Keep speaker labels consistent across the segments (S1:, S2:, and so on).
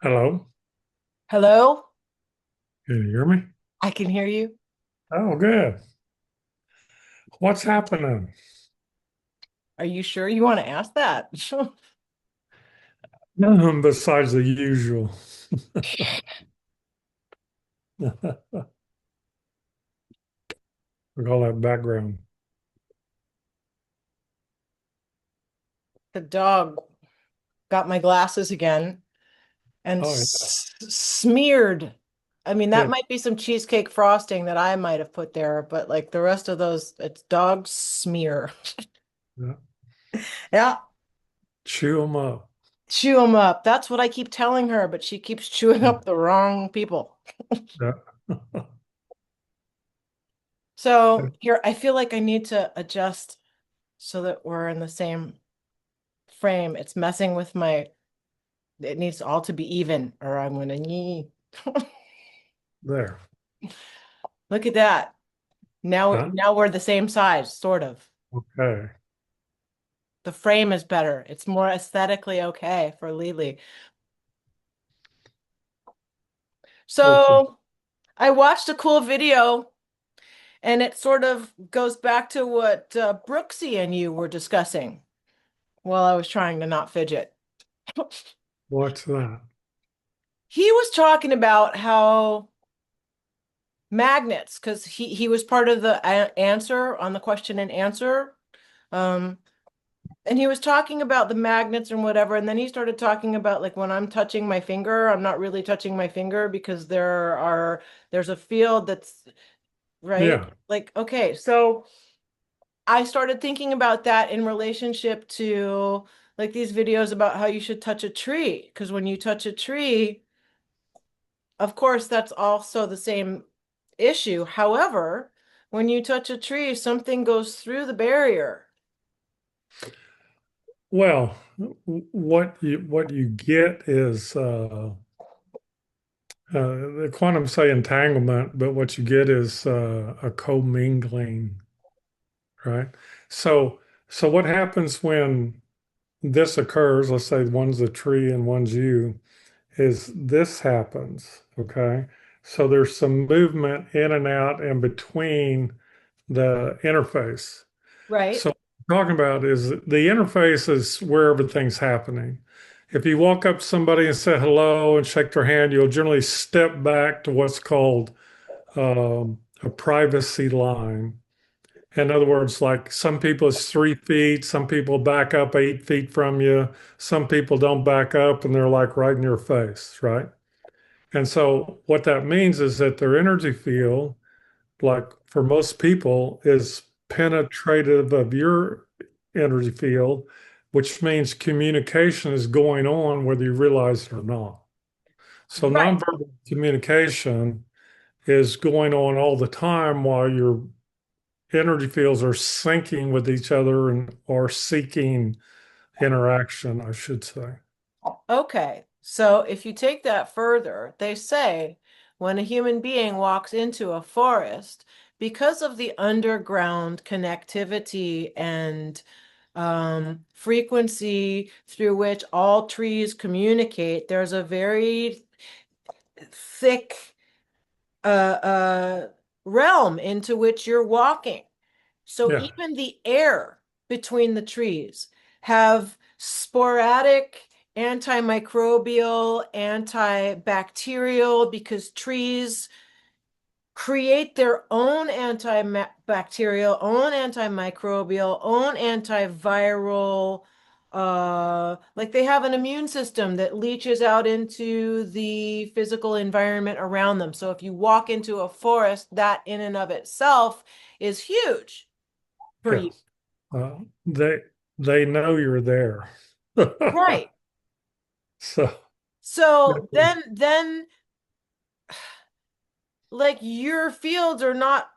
S1: Hello,
S2: Hello?
S1: can you hear me?
S2: I can hear you.
S1: Oh, good. What's happening?
S2: Are you sure you want to ask that?
S1: Besides the usual. We call that background.
S2: The dog got my glasses again and
S1: Oh, yeah.
S2: smeared. I mean, that
S1: It,
S2: might be some cheesecake frosting that I might have put there, but like the rest of those, it's dog smear.
S1: yeah.
S2: Yeah,
S1: Chew them up.
S2: chew them up. That's what I keep telling her, but she keeps chewing
S1: Yeah.
S2: up the wrong people.
S1: Yeah.
S2: So here, I feel like I need to adjust so that we're in the same frame. It's messing with it needs all to be even, or I'm gonna knee.
S1: There.
S2: Look at that. Now,
S1: Huh?
S2: now we're the same size, sort of.
S1: Okay.
S2: The frame is better. It's more aesthetically okay for Lily.
S1: Okay.
S2: So I watched a cool video, and it sort of goes back to what Brooksy and you were discussing while I was trying to not fidget.
S1: What's that?
S2: He was talking about how magnets, because he was part of the answer on the question and answer. Um, And he was talking about the magnets and whatever, and then he started talking about like when I'm touching my finger, I'm not really touching my finger because there's a field that's right.
S1: Yeah.
S2: Like, okay, so I started thinking about that in relationship to like these videos about how you should touch a tree. Because when you touch a tree, of course, that's also the same issue. However, when you touch a tree, something goes through the barrier.
S1: Well, what you get is the quantum say entanglement, but what you get is a commingling, right? So so what happens when this occurs? Let's say one's a tree and one's you. Is this happens, okay? So there's some movement in and out and between the interface.
S2: Right?
S1: So what I'm talking about is the interface is where everything's happening. If you walk up to somebody and say hello and shake their hand, you'll generally step back to what's called a privacy line. In other words, like some people it's 3 feet, some people back up 8 feet from you, some people don't back up and they're like right in your face, right? And so what that means is that their energy field, like for most people, is penetrative of your energy field, which means communication is going on whether you realize it or not. So
S2: Right.
S1: nonverbal communication is going on all the time while your energy fields are syncing with each other and are seeking interaction, I should say.
S2: Okay, so if you take that further, they say when a human being walks into a forest, because of the underground connectivity and frequency through which all trees communicate, there's a very thick uh, uh, realm into which you're walking. So
S1: Yeah,
S2: even the air between the trees have sporadic antimicrobial, antibacterial, because trees create their own antibacterial, own antimicrobial, own antiviral. Like they have an immune system that leaches out into the physical environment around them. So if you walk into a forest, that in and of itself is huge for
S1: yeah.
S2: you.
S1: Uh, they they know you're there.
S2: Right.
S1: So
S2: So then like your fields are not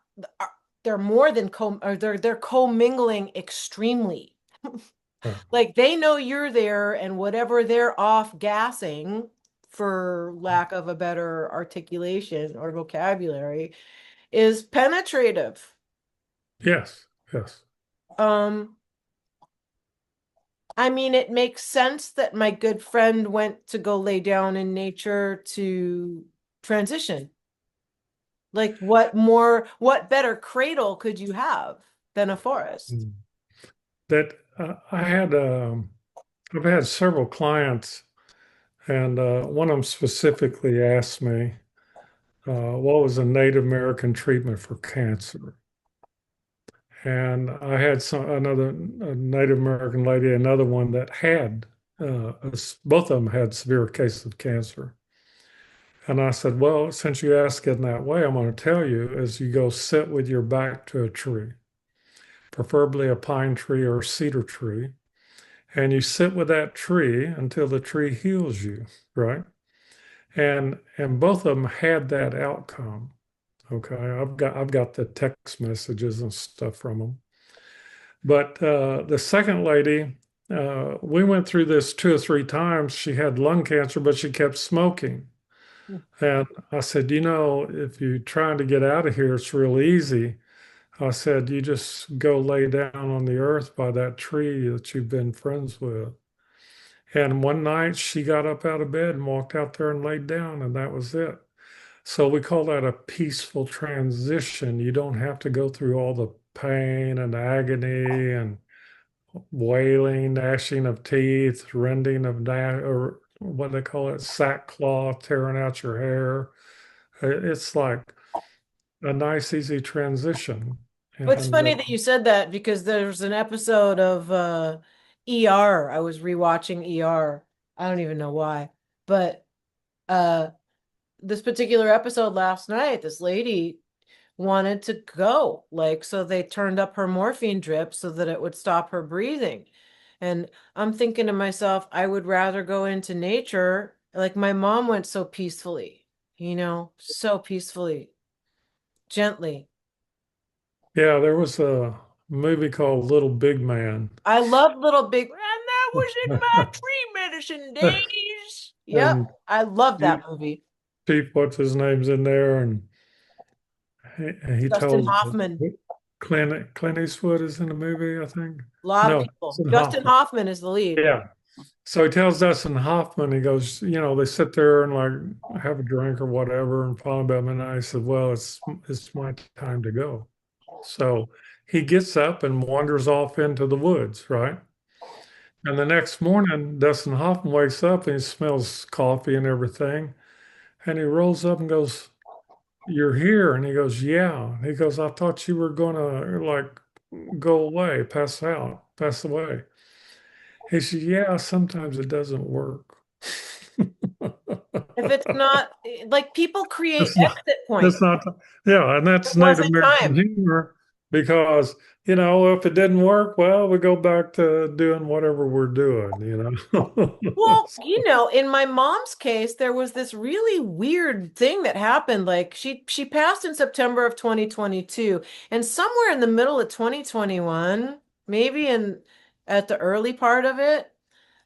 S2: they're more than co or they're commingling extremely.
S1: yeah,
S2: Like they know you're there and whatever they're off gassing, for lack of a better articulation or vocabulary, is penetrative.
S1: yes, yes.
S2: Um, I mean, it makes sense that my good friend went to go lay down in nature to transition. Like, what better cradle could you have than a forest?
S1: Mm. That I've had several clients, and one of them specifically asked me, what was a Native American treatment for cancer? And I had another a Native American lady, another one that had both of them had severe cases of cancer. And I said, well, since you ask it in that way, I'm going to tell you as you go sit with your back to a tree, preferably a pine tree or a cedar tree, and you sit with that tree until the tree heals you, right? And both of them had that outcome. Okay, I've got the text messages and stuff from them. But the second lady, we went through this two or three times. She had lung cancer, but she kept smoking. And I said, if you're trying to get out of here, it's real easy. I said, you just go lay down on the earth by that tree that you've been friends with. And one night she got up out of bed and walked out there and laid down, and that was it. So we call that a peaceful transition. You don't have to go through all the pain and agony and wailing, gnashing of teeth, rending of or what they call it, sackcloth, tearing out your hair. It's like a nice, easy transition.
S2: It's
S1: And
S2: funny that you said that because there's an episode of ER. I was rewatching ER. I don't even know why. But uh this particular episode last night, this lady wanted to go. Like, so they turned up her morphine drip so that it would stop her breathing. And I'm thinking to myself, I would rather go into nature. Like my mom went so peacefully, so peacefully, gently.
S1: yeah, there was a movie called Little Big Man.
S2: I love Little Big, and that was in my tree medicine days. Yep,
S1: And
S2: I love
S1: Chief,
S2: that movie.
S1: Chief, what's his name's in there, and he
S2: Dustin
S1: tells
S2: Hoffman,
S1: Clint Eastwood is in the movie, I think.
S2: a lot of
S1: No,
S2: people.
S1: Dustin
S2: Dustin
S1: Hoffman.
S2: Hoffman is the lead.
S1: Yeah. So he tells Dustin Hoffman, he goes, they sit there and like have a drink or whatever, and finally about midnight, he said, well, it's my time to go. So he gets up and wanders off into the woods, right? And the next morning, Dustin Hoffman wakes up and he smells coffee and everything. And he rolls up and goes, you're here. And he goes, yeah. He goes, I thought you were going to like go away, pass away. He said, yeah, sometimes it doesn't work.
S2: If it's not like people create
S1: That's not,
S2: exit
S1: that's
S2: points.
S1: not, yeah. And
S2: It
S1: that's Native
S2: wasn't
S1: American
S2: time.
S1: humor because, if it didn't work, well, we go back to doing whatever we're doing.
S2: Well, in my mom's case, there was this really weird thing that happened. Like she passed in September of 2022, and somewhere in the middle of 2021, maybe in at the early part of it,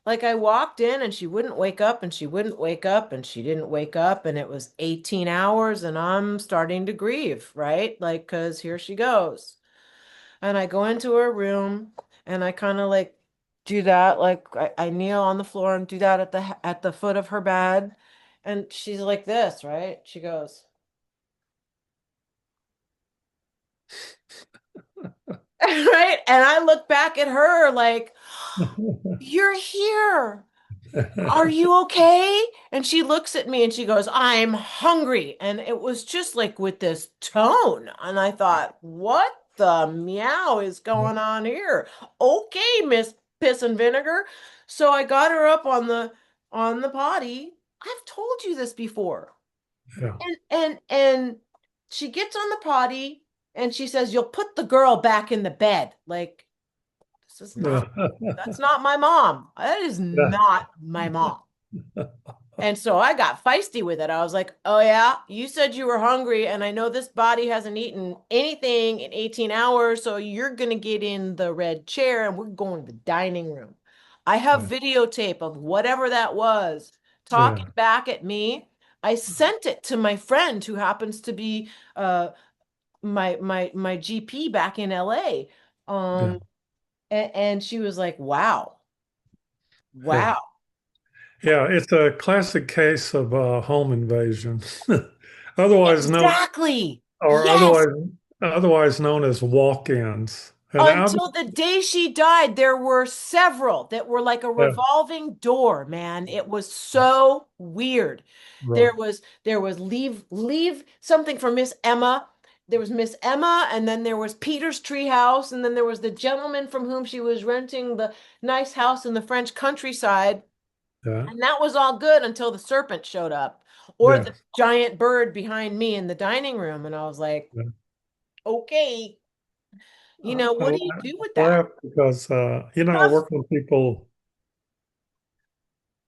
S2: like I walked in and she wouldn't wake up and she wouldn't wake up and she didn't wake up and it was 18 hours and I'm starting to grieve, right? Like, 'cause here she goes. And I go into her room and I kind of like do that, like I kneel on the floor and do that at the foot of her bed. And she's like this, right? She goes, right? And I look back at her like, you're here. Are you okay? And she looks at me and she goes, I'm hungry. And it was just like with this tone. And I thought, what the meow is going on here? Okay, Miss Piss and Vinegar. So I got her up on the potty. I've told you this before.
S1: Yeah.
S2: And she gets on the potty and she says, you'll put the girl back in the bed. Like, this is not, that's not my mom. That is
S1: Yeah.
S2: not my mom. And so I got feisty with it. I was like, oh, yeah, you said you were hungry, and I know this body hasn't eaten anything in 18 hours, so you're going to get in the red chair and we're going to the dining room. I have
S1: Yeah.
S2: videotape of whatever that was talking
S1: Yeah.
S2: back at me. I sent it to my friend who happens to be my GP back in LA.
S1: Yeah.
S2: And she was like, wow.
S1: Yeah.
S2: Wow.
S1: Yeah, it's a classic case of home invasion, otherwise known
S2: Exactly.
S1: or
S2: Yes.
S1: otherwise known as walk-ins. And I've
S2: Until the day she died, there were several that were like a
S1: yeah,
S2: revolving door, man. It was so weird.
S1: right,
S2: There was leave something for Miss Emma. There was Miss Emma, and then there was Peter's treehouse, and then there was the gentleman from whom she was renting the nice house in the French countryside.
S1: yeah,
S2: And that was all good until the serpent showed up, or
S1: yeah.
S2: the giant bird behind me in the dining room. And I was like,
S1: Yeah.
S2: okay,
S1: I
S2: what do you do with that?
S1: laugh because I
S2: Tough.
S1: work with people,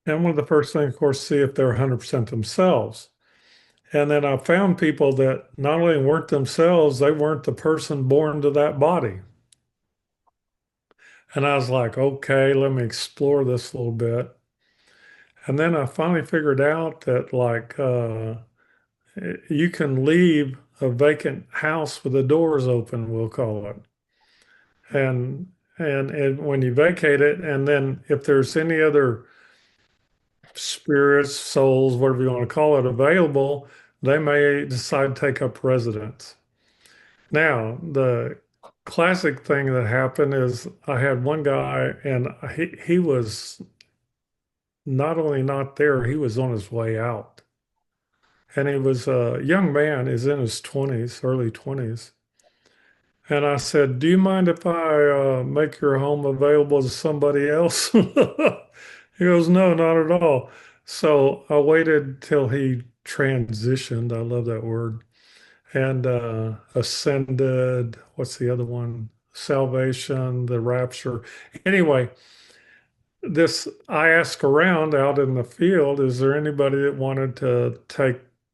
S1: and one of the first things, of course, see if they're 100% themselves. And then I found people that not only weren't themselves, they weren't the person born to that body. And I was like, okay, let me explore this a little bit. And then I finally figured out that you can leave a vacant house with the doors open, we'll call it. And and when you vacate it, and then if there's any other spirits, souls, whatever you want to call it, available, they may decide to take up residence. Now, the classic thing that happened is I had one guy, and he was not only not there, he was on his way out. And he was a young man, he's in his 20s, early 20s. And I said, "Do you mind if I make your home available to somebody else?" He goes, "No, not at all." So I waited till he transitioned. I love that word. And ascended. What's the other one? Salvation, the rapture. Anyway, this I asked around out in the field, is there anybody that wanted to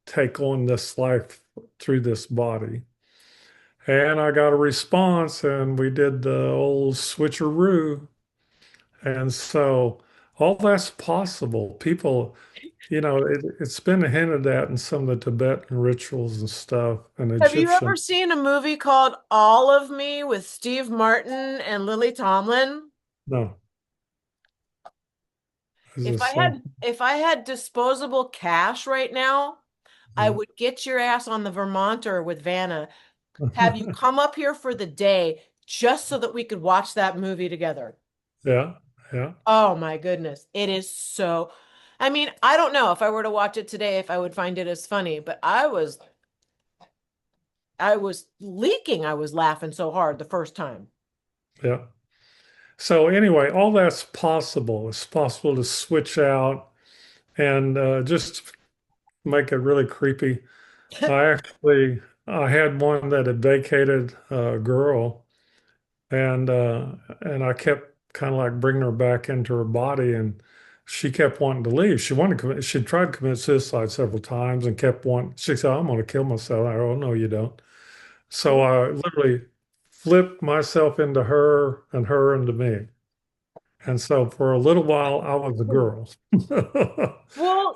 S1: take on this life through this body? And I got a response, and we did the old switcheroo. And so all that's possible. People, it's been hinted at in some of the Tibetan rituals and stuff, and
S2: Have you ever
S1: Egyptian.
S2: seen a movie called All of Me with Steve Martin and Lily Tomlin?
S1: No, is
S2: If
S1: this
S2: I
S1: some?
S2: had if I had disposable cash right now, I
S1: Yeah,
S2: would get your ass on the Vermonter with Vanna. Have you come up here for the day just so that we could watch that movie together?
S1: yeah, yeah,
S2: Oh my goodness. It is so, I mean, I don't know if I were to watch it today if I would find it as funny, but I was leaking. I was laughing so hard the first time.
S1: yeah. So anyway, all that's possible. It's possible to switch out and just make it really creepy. I had one that had vacated a girl, and I kept kind of like bringing her back into her body, and she kept wanting to leave. She tried to commit suicide several times and kept wanting. She said, "I'm going to kill myself." I go, "Oh no, you don't." So I literally flipped myself into her into me. And so for a little while, I was a girl.
S2: Well,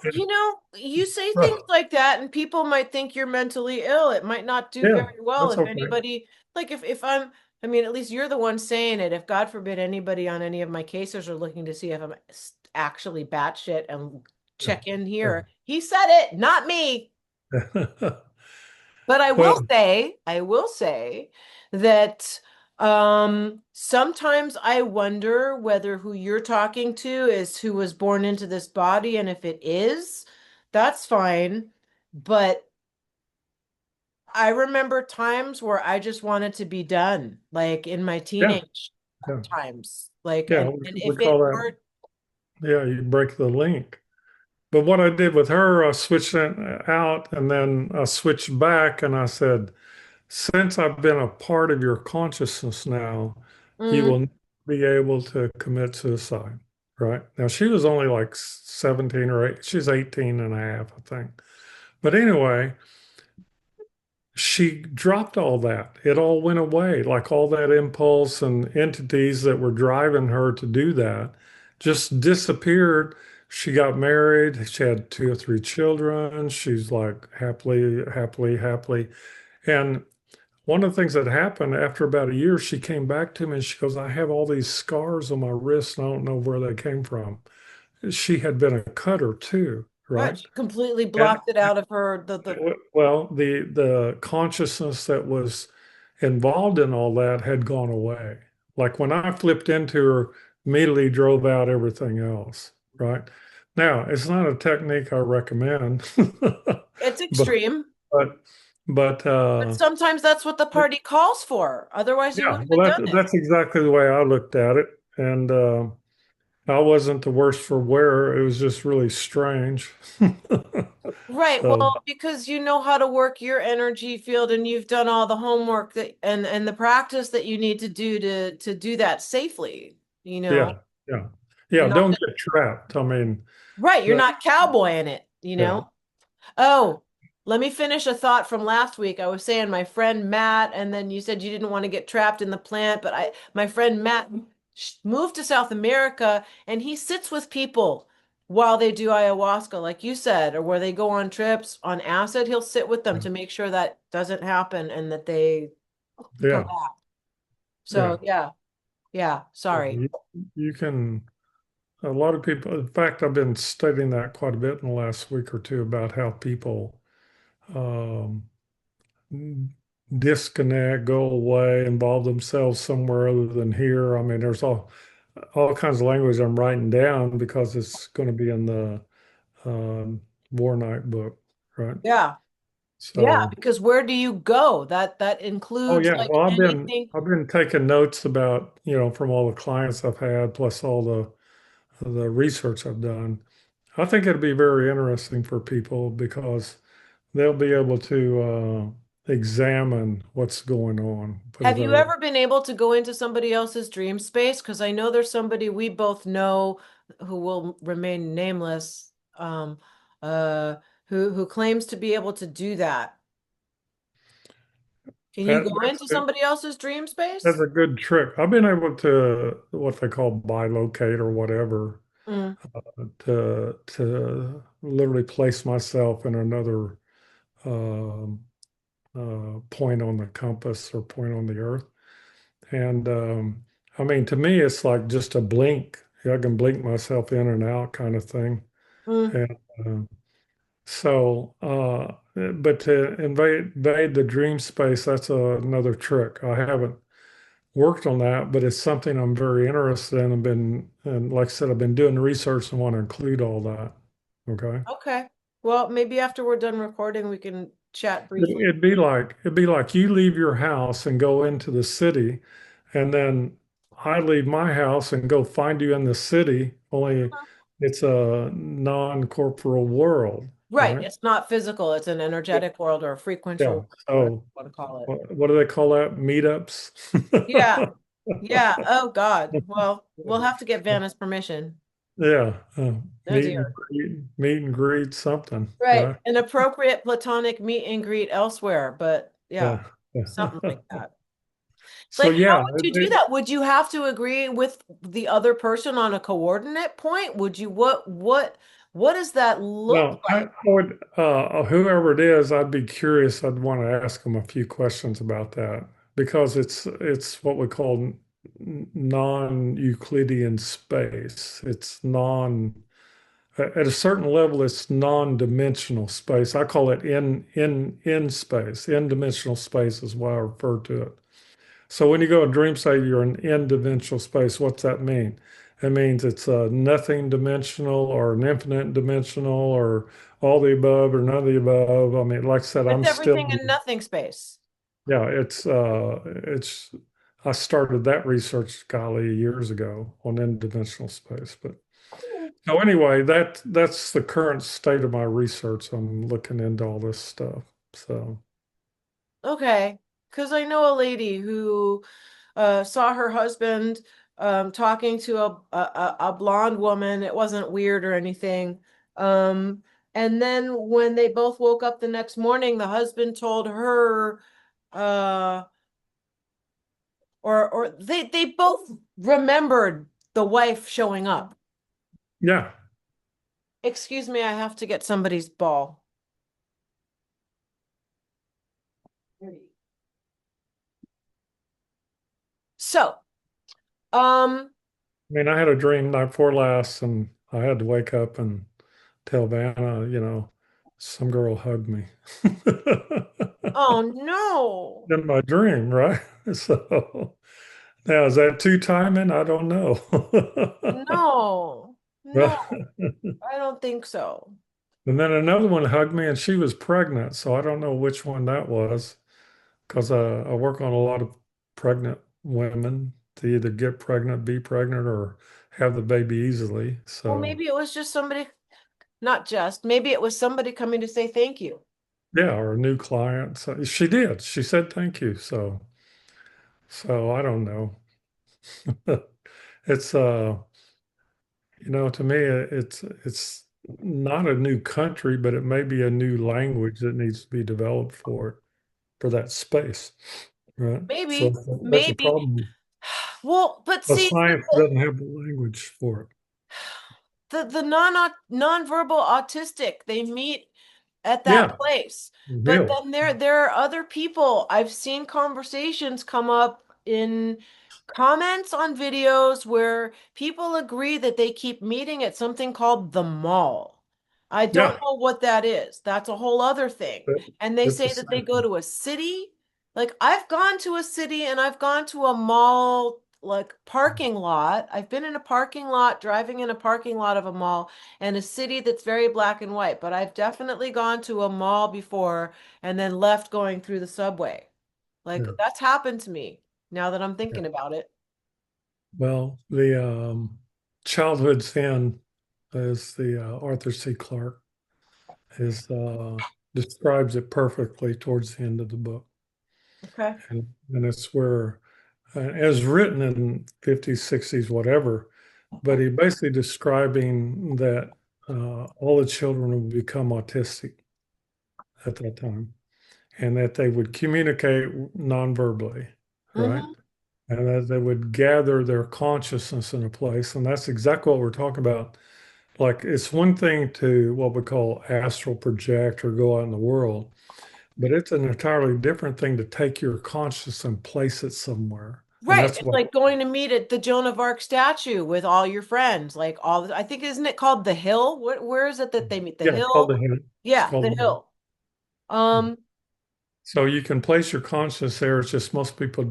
S2: you say things like that, and people might think you're mentally ill. It might not do
S1: Yeah,
S2: very well
S1: that's
S2: if
S1: okay.
S2: anybody, like if I'm, I mean, at least you're the one saying it. If God forbid anybody on any of my cases are looking to see if I'm actually batshit and
S1: Yeah,
S2: check in
S1: yeah.
S2: here, he said it, not me. But
S1: Well,
S2: I will say that sometimes I wonder whether who you're talking to is who was born into this body, and if it is, that's fine. But I remember times where I just wanted to be done, like in my
S1: yeah,
S2: teenage
S1: yeah,
S2: times. Like,
S1: yeah.
S2: and
S1: We
S2: if it
S1: call that,
S2: were,
S1: yeah, you break the link. But what I did with her, I switched it out and then I switched back and I said, since I've been a part of your consciousness now, you
S2: mm,
S1: will never be able to commit suicide. Right. Now, she was only like 17 or 8. She's 18 and a half, I think. But anyway, she dropped all that. It all went away. Like all that impulse and entities that were driving her to do that just disappeared. She got married. She had 2 or 3 children. She's like happily, happily, happily. And one of the things that happened after about a year, she came back to me and she goes, I have all these scars on my wrist and I don't know where they came from. She had been a cutter too,
S2: Right.
S1: right?
S2: She completely
S1: And
S2: blocked it out of her the
S1: well, the consciousness that was involved in all that had gone away. Like when I flipped into her, immediately drove out everything else, right? Now, it's not a technique I recommend,
S2: it's
S1: but
S2: extreme.
S1: but but
S2: But sometimes that's what the party calls for. Otherwise you
S1: yeah,
S2: wouldn't have
S1: well,
S2: done it.
S1: that's exactly the way I looked at it, and I wasn't the worst for wear. It was just really strange.
S2: Right.
S1: So
S2: Well, because you know how to work your energy field and you've done all the homework that and the practice that you need to do to do that safely, you know.
S1: yeah, yeah,
S2: You're
S1: yeah.
S2: not
S1: Don't get trapped. I mean,
S2: right, you're
S1: that,
S2: not cowboying it, you
S1: yeah,
S2: know. Oh, let me finish a thought from last week. I was saying my friend Matt, and then you said you didn't want to get trapped in the plant, but my friend Matt moved to South America and he sits with people while they do ayahuasca, like you said, or where they go on trips on acid. He'll sit with them
S1: yeah,
S2: to make sure that doesn't happen and that they come
S1: yeah.
S2: back.
S1: Yeah.
S2: So yeah, yeah, sorry.
S1: You can, a lot of people, in fact, I've been studying that quite a bit in the last week or two about how people um, disconnect, go away, involve themselves somewhere other than here. I mean, there's all kinds of language I'm writing down because it's going to be in the um, War Night book, right?
S2: Yeah. Yeah,
S1: So,
S2: because where do you go? That
S1: oh
S2: includes
S1: yeah,
S2: like
S1: well,
S2: anything.
S1: I've been taking notes about, from all the clients I've had, plus all the research I've done. I think it'd be very interesting for people because they'll be able to examine what's going on. Put it
S2: Have
S1: that
S2: you
S1: way.
S2: ever been able to go into somebody else's dream space? Because I know there's somebody we both know who will remain nameless, uh, who claims to be able to do that. Can you go
S1: That's
S2: into somebody else's dream
S1: that's
S2: space?
S1: a good trick. I've been able to what they call bilocate or whatever
S2: Mm,
S1: to literally place myself in another um, point on the compass or point on the earth. And I mean, to me, it's like just a blink. I can blink myself in and out kind of thing.
S2: mm.
S1: And but to invade the dream space, that's another trick. I haven't worked on that, but it's something I'm very interested in. And like I said, I've been doing research and want to include all that. Okay.
S2: Okay. Well, maybe after we're done recording, we can chat briefly.
S1: It'd be like you leave your house and go into the city, and then I leave my house and go find you in the city, only it's a non-corporeal world,
S2: Right.
S1: right?
S2: It's not physical. It's an energetic world or a frequential
S1: Yeah.
S2: world, whatever
S1: So
S2: you want to call it.
S1: what do they call that? Meetups?
S2: Yeah. Yeah. Oh God. Well, we'll have to get Vanna's permission.
S1: Yeah.
S2: Oh dear.
S1: Meet and greet something,
S2: Right.
S1: right?
S2: An appropriate platonic meet and greet elsewhere, but yeah,
S1: Yeah. Yeah.
S2: something like that.
S1: So
S2: Like, how
S1: yeah,
S2: would you do that? Would you have to agree with the other person on a coordinate point? Would you, what does that look
S1: well, I
S2: like?
S1: would, whoever it is, I'd be curious. I'd want to ask them a few questions about that because it's what we call non-Euclidean space. It's at a certain level, it's non-dimensional space. I call it in space. In-dimensional space is why I refer to it. So when you go to dream state, you're in n-dimensional space. What's that mean? It means it's a nothing dimensional or an infinite dimensional or all the above or none of the above. I mean, like I said, I'm
S2: It's
S1: still,
S2: everything and nothing space.
S1: yeah, it's, I started that research, golly, years ago on n-dimensional space. But so anyway, that's the current state of my research. I'm looking into all this stuff. So
S2: Okay. Because I know a lady who saw her husband talking to a blonde woman. It wasn't weird or anything. And then when they both woke up the next morning, the husband told her, uh, or they both remembered the wife showing up.
S1: yeah,
S2: Excuse me, I have to get somebody's ball. So, um,
S1: I mean, I had a dream night before last, and I had to wake up and tell Vanna, some girl hugged me
S2: oh no,
S1: in my dream, right? So now is that two timing? I don't know.
S2: no,
S1: But,
S2: no, I don't think so.
S1: and then another one hugged me, and she was pregnant. So I don't know which one that was because I work on a lot of pregnant women to either get pregnant, be pregnant, or have the baby easily.
S2: Well,
S1: So
S2: maybe it was just somebody, not just, maybe it was somebody coming to say thank you.
S1: yeah, or a new client. So she did. She said thank you. So I don't know. It's to me it's not a new country, but it may be a new language that needs to be developed for that space, right? So
S2: Maybe,
S1: that's a
S2: maybe.
S1: problem.
S2: Well, but
S1: The
S2: see,
S1: science doesn't have the language for it.
S2: the non-verbal autistic, they meet at that
S1: Yeah,
S2: place. But
S1: real.
S2: then there are other people. I've seen conversations come up in comments on videos where people agree that they keep meeting at something called the mall. I don't
S1: Yeah,
S2: know what that is. That's a whole other thing.
S1: it,
S2: And they
S1: it's the
S2: say that they go
S1: same.
S2: to a city. Like I've gone to a city and I've gone to a mall like parking lot. I've been in a parking lot, driving in a parking lot of a mall and a city that's very black and white. But I've definitely gone to a mall before and then left going through the subway. Like
S1: Yeah,
S2: that's happened to me now that I'm
S1: yeah.
S2: thinking about it.
S1: Well, the childhood sin, as the Arthur C. Clarke is describes it perfectly towards the end of the book.
S2: Okay.
S1: And it's where, as written in 50s, 60s, whatever, but he basically describing that all the children would become autistic at that time and that they would communicate non-verbally, right?
S2: Hmm.
S1: And that they would gather their consciousness in a place. And that's exactly what we're talking about. Like, it's one thing to what we call astral project or go out in the world. But it's an entirely different thing to take your conscious and place it somewhere. And
S2: Right.
S1: that's
S2: It's
S1: what,
S2: like going to meet at the Joan of Arc statue with all your friends. Like I think isn't it called the Hill? Where is it that they meet? The
S1: yeah, it's called
S2: Hill?
S1: the hint. It's
S2: Yeah,
S1: called
S2: the
S1: the hint.
S2: Hill.
S1: Yeah.
S2: Um,
S1: So you can place your conscious there. It's just most people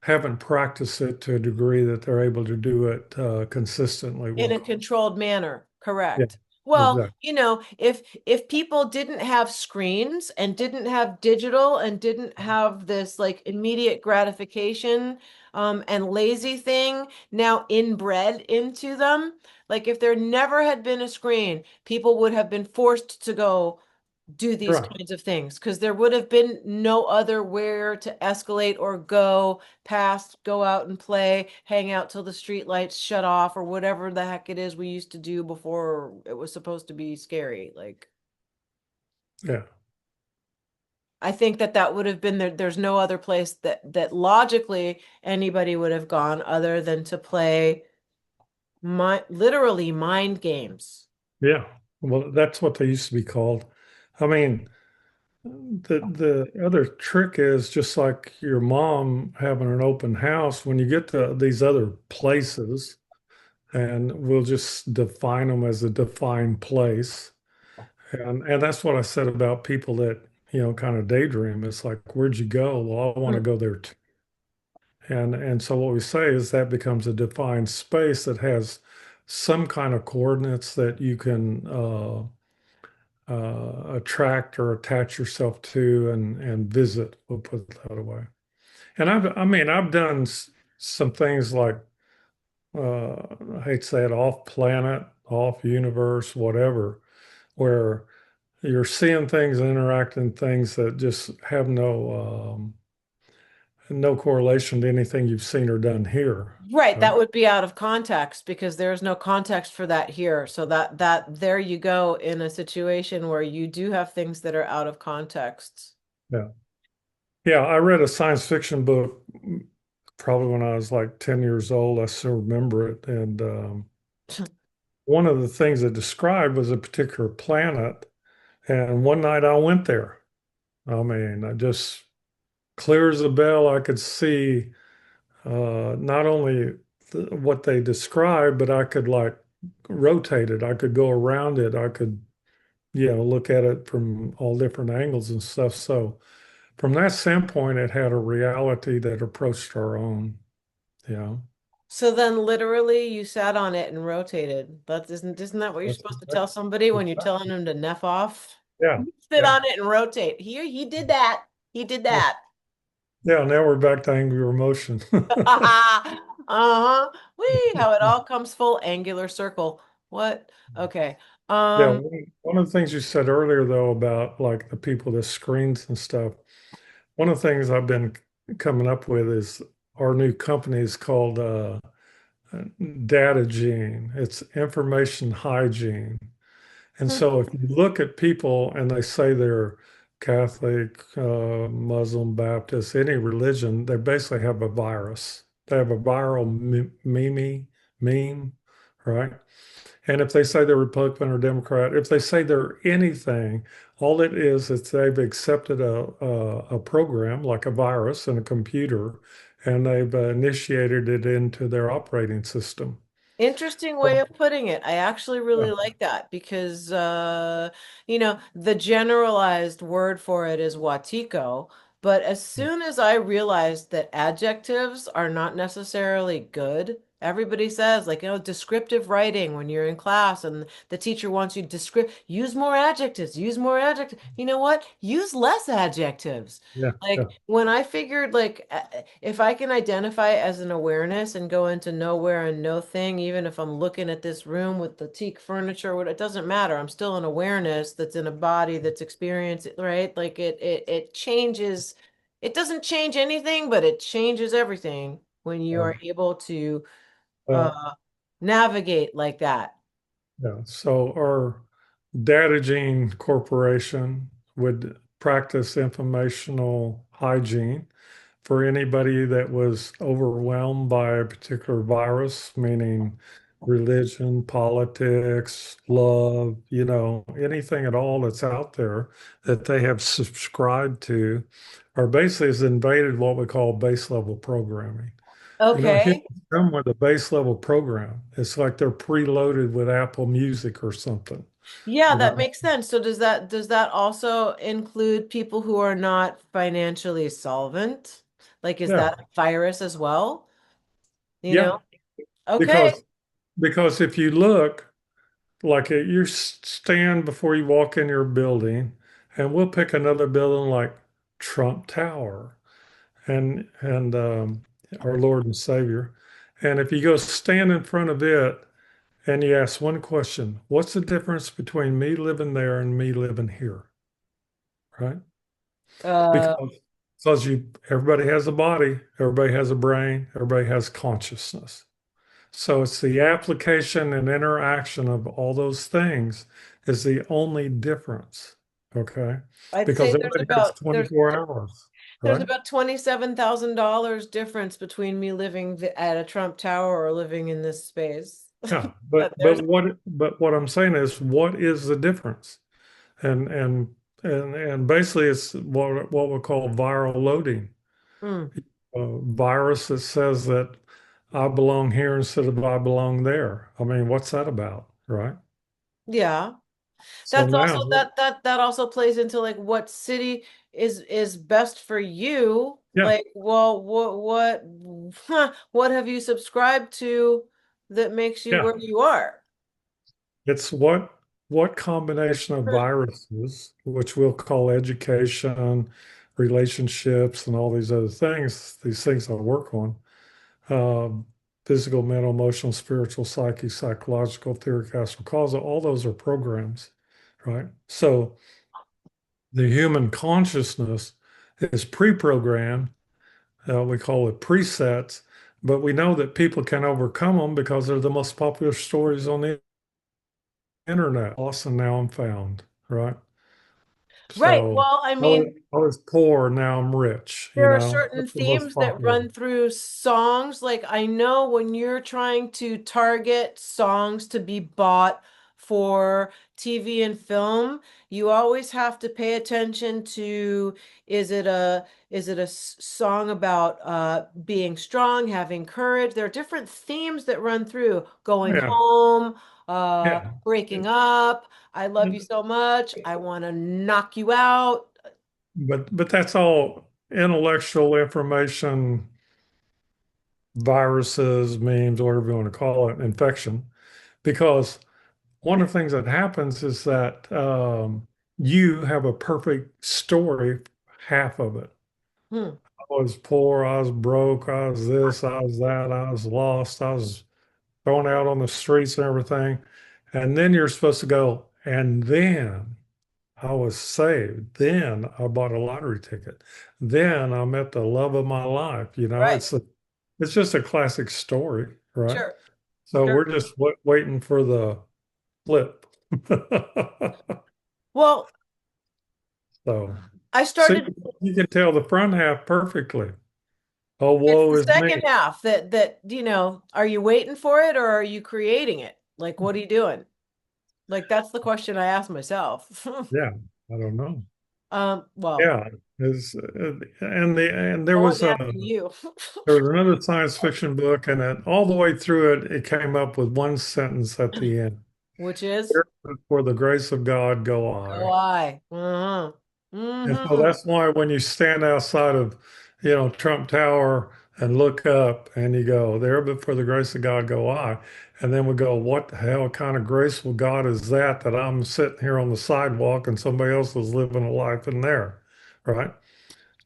S1: haven't practiced it to a degree that they're able to do it consistently, we'll
S2: in a
S1: call
S2: controlled manner,
S1: it.
S2: correct.
S1: Yeah,
S2: Well,
S1: exactly.
S2: if people didn't have screens and didn't have digital and didn't have this like immediate gratification and lazy thing now inbred into them, like if there never had been a screen, people would have been forced to go do these
S1: Right.
S2: kinds of things because there would have been no other where to escalate or go past, go out and play, hang out till the street lights shut off or whatever the heck it is we used to do before it was supposed to be scary. Like,
S1: Yeah.
S2: I think that that would have been there. There's no other place that logically anybody would have gone other than to play literally mind games.
S1: Yeah. Well, that's what they used to be called. I mean, the other trick is just like your mom having an open house, when you get to these other places, and we'll just define them as a defined place. And that's what I said about people that, kind of daydream. It's like, where'd you go? Well, I want to go there too. And so what we say is that becomes a defined space that has some kind of coordinates that you can attract or attach yourself to and visit. We'll put it that way. And I've done some things like I hate to say it, off planet, off universe, whatever, where you're seeing things and interacting things that just have no correlation to anything you've seen or done here.
S2: Right,
S1: Right?
S2: that would be out of context because there's no context for that here. So that there you go in a situation where you do have things that are out of context.
S1: Yeah. Yeah. I read a science fiction book probably when I was like 10 years old. I still remember it. And one of the things it described was a particular planet. And one night I went there. I mean, I just clear as a bell, I could see not only what they described, but I could like rotate it. I could go around it. I could, look at it from all different angles and stuff. So from that standpoint, it had a reality that approached our own. You know,
S2: So then literally you sat on it and rotated. That isn't that what you're
S1: that's
S2: supposed to tell
S1: exactly,
S2: somebody when you're telling
S1: exactly.
S2: them to Neff off?
S1: Yeah,
S2: Sit
S1: yeah,
S2: on it and rotate. Here, he did that. He did
S1: yeah,
S2: that.
S1: yeah. Now we're back to angry emotion.
S2: Uh-huh. Whee, how it all comes full angular circle. What? Okay.
S1: Yeah,
S2: Um,
S1: one of the things you said earlier, though, about like the people that screens and stuff, one of the things I've been coming up with is our new company is called Data Gene. It's information hygiene. And so if you look at people and they say they're Catholic, Muslim, Baptist, any religion, they basically have a virus. They have a viral meme, right? And if they say they're Republican or Democrat, if they say they're anything, all it is they've accepted a program like a virus in a computer, and they've initiated it into their operating system.
S2: Interesting way
S1: So,
S2: of putting it. I actually
S1: yeah,
S2: really like that because the generalized word for it is Watiko, but as soon as I realized that adjectives are not necessarily good, everybody says like, descriptive writing when you're in class and the teacher wants you to use more adjectives, use more adjectives. You know what? Use less adjectives.
S1: yeah, yeah,
S2: Like when I figured like if I can identify it as an awareness and go into nowhere and no thing, even if I'm looking at this room with the teak furniture, what it doesn't matter. I'm still an awareness that's in a body that's experienced, right? Like it changes. It doesn't change anything, but it changes everything when you
S1: yeah.
S2: are able to
S1: Well,
S2: uh navigate like that.
S1: yeah. So our Data Gene Corporation would practice informational hygiene for anybody that was overwhelmed by a particular virus, meaning religion, politics, love, anything at all that's out there that they have subscribed to, or basically has invaded what we call base level programming. Humans
S2: Okay.
S1: come with a base level program. It's like they're preloaded with Apple Music or something.
S2: Yeah,
S1: You
S2: that
S1: know?
S2: makes sense. So does that also include people who are not financially solvent? Like, is
S1: Yeah,
S2: that a virus as well? You
S1: yeah.
S2: know? Okay.
S1: Because if you look, like you stand before you walk in your building, and we'll pick another building like Trump Tower and our Lord and Savior. And if you go stand in front of it and you ask one question, what's the difference between me living there and me living here? Right?
S2: Uh,
S1: Because everybody has a body, everybody has a brain, everybody has consciousness. So it's the application and interaction of all those things is the only difference. Okay.
S2: I'd
S1: Because
S2: say there's
S1: everybody has
S2: about there's
S1: 24 hours,
S2: there's
S1: right?
S2: about $27,000 difference between me living at a Trump Tower or living in this space.
S1: Yeah.
S2: But
S1: But
S2: there's
S1: but what I'm saying is what is the difference? And and and basically it's what we call viral loading.
S2: mm,
S1: A virus that says that I belong here instead of I belong there. I mean, what's that about, right?
S2: yeah.
S1: So
S2: That's also
S1: now,
S2: that also plays into like what city is best for you.
S1: yeah,
S2: Like, well, what have you subscribed to that makes you
S1: yeah.
S2: where you are?
S1: It's what combination of viruses, which we'll call education, relationships, and all these things I work on, um, physical, mental, emotional, spiritual, psyche, psychological, theory, astral causal, all those are programs, right? So the human consciousness is pre-programmed. We call it presets, but we know that people can overcome them because they're the most popular stories on the internet. Lost and now I'm found, right?
S2: Right.
S1: So
S2: Well, I mean,
S1: I was poor, now I'm rich,
S2: there are
S1: That's
S2: certain
S1: the most
S2: themes that
S1: popular.
S2: run through songs. Like I know when you're trying to target songs to be bought for TV and film, you always have to pay attention to, is it a song about being strong, having courage? There are different themes that run through going
S1: Yeah,
S2: home,
S1: yeah.
S2: breaking up, I love you so much, I want to knock you out.
S1: But that's all intellectual information, viruses, memes, whatever you want to call it, infection. Because one of the things that happens is that you have a perfect story, half of it.
S2: Hmm,
S1: I was poor, I was broke, I was this, I was that, I was lost, I was thrown out on the streets and everything. And then you're supposed to go, and then I was saved. Then I bought a lottery ticket. Then I met the love of my life.
S2: right.
S1: It's just a classic story, right?
S2: Sure.
S1: So
S2: Sure.
S1: we're just waiting for the flip.
S2: Well,
S1: So
S2: I
S1: see,
S2: started,
S1: you can tell the front half perfectly. Oh,
S2: it's
S1: woe
S2: the
S1: is me.
S2: second half that, are you waiting for it or are you creating it? Like, what are you doing? Like, that's the question I ask myself.
S1: Yeah, I don't know.
S2: Well,
S1: Yeah, and
S2: I wasn't asking you,
S1: there was another science fiction book, and all the way through it, it came up with one sentence at the end.
S2: which is,
S1: For the grace of God go
S2: oh,
S1: I.
S2: I. Uh-huh.
S1: And so
S2: Mm-hmm.
S1: that's why when you stand outside of, Trump Tower and look up and you go, there, but for the grace of God go I. And then we go, what the hell kind of graceful God is that I'm sitting here on the sidewalk and somebody else is living a life in there, right?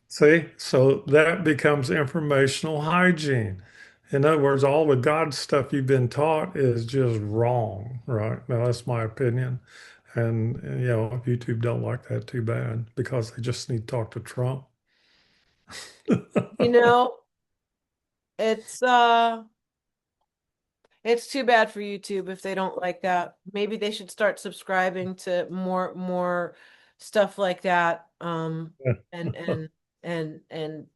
S1: See, so that becomes informational hygiene. In other words, all the God stuff you've been taught is just wrong, right? Now, that's my opinion. And, if YouTube don't like that, too bad, because they just need to talk to Trump.
S2: You know, it's uh it's too bad for YouTube if they don't like that. Maybe they should start subscribing to more stuff like that. And and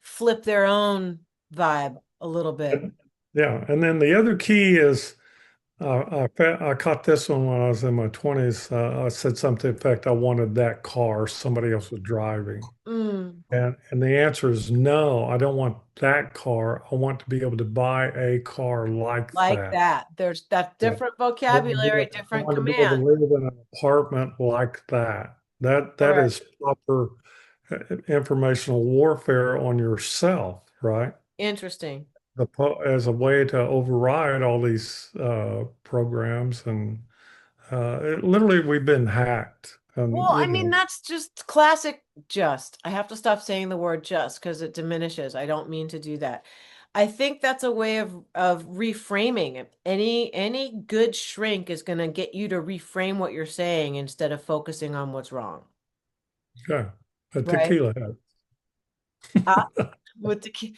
S2: flip their own vibe a little bit.
S1: Yeah. And then the other key is I caught this one when I was in my 20s. I said something to the effect, I wanted that car somebody else was driving.
S2: Mm,
S1: And the answer is no, I don't want that car. I want to be able to buy a car like
S2: like
S1: that.
S2: that. There's that
S1: Yeah.
S2: different
S1: I want to be
S2: vocabulary,
S1: able, I
S2: different
S1: want to be able to
S2: command.
S1: live in an apartment like that.
S2: All
S1: That
S2: right.
S1: is proper informational warfare on yourself, right?
S2: Interesting.
S1: As a way to override all these programs, and literally we've been hacked, and
S2: Well, I mean, that's just classic just. I have to stop saying the word just because it diminishes. I don't mean to do that. I think that's a way of reframing it. Any good shrink is going to get you to reframe what you're saying instead of focusing on what's wrong,
S1: yeah, a
S2: right?
S1: tequila head.
S2: Uh, with the key.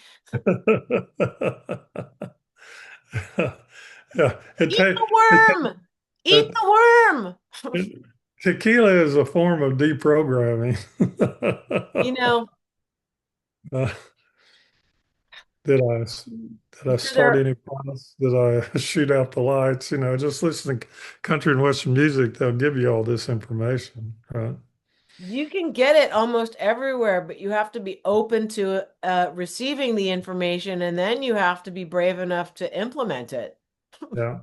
S1: Yeah,
S2: Eat the
S1: it,
S2: worm. Eat
S1: it,
S2: the worm.
S1: it, tequila is a form of deprogramming.
S2: You know,
S1: Uh, did I start
S2: there
S1: any fires? Did I shoot out the lights? Just listen to country and Western music. They'll give you all this information, right?
S2: you can get it almost everywhere, but you have to be open to receiving the information, and then you have to be brave enough to implement it.
S1: Yeah.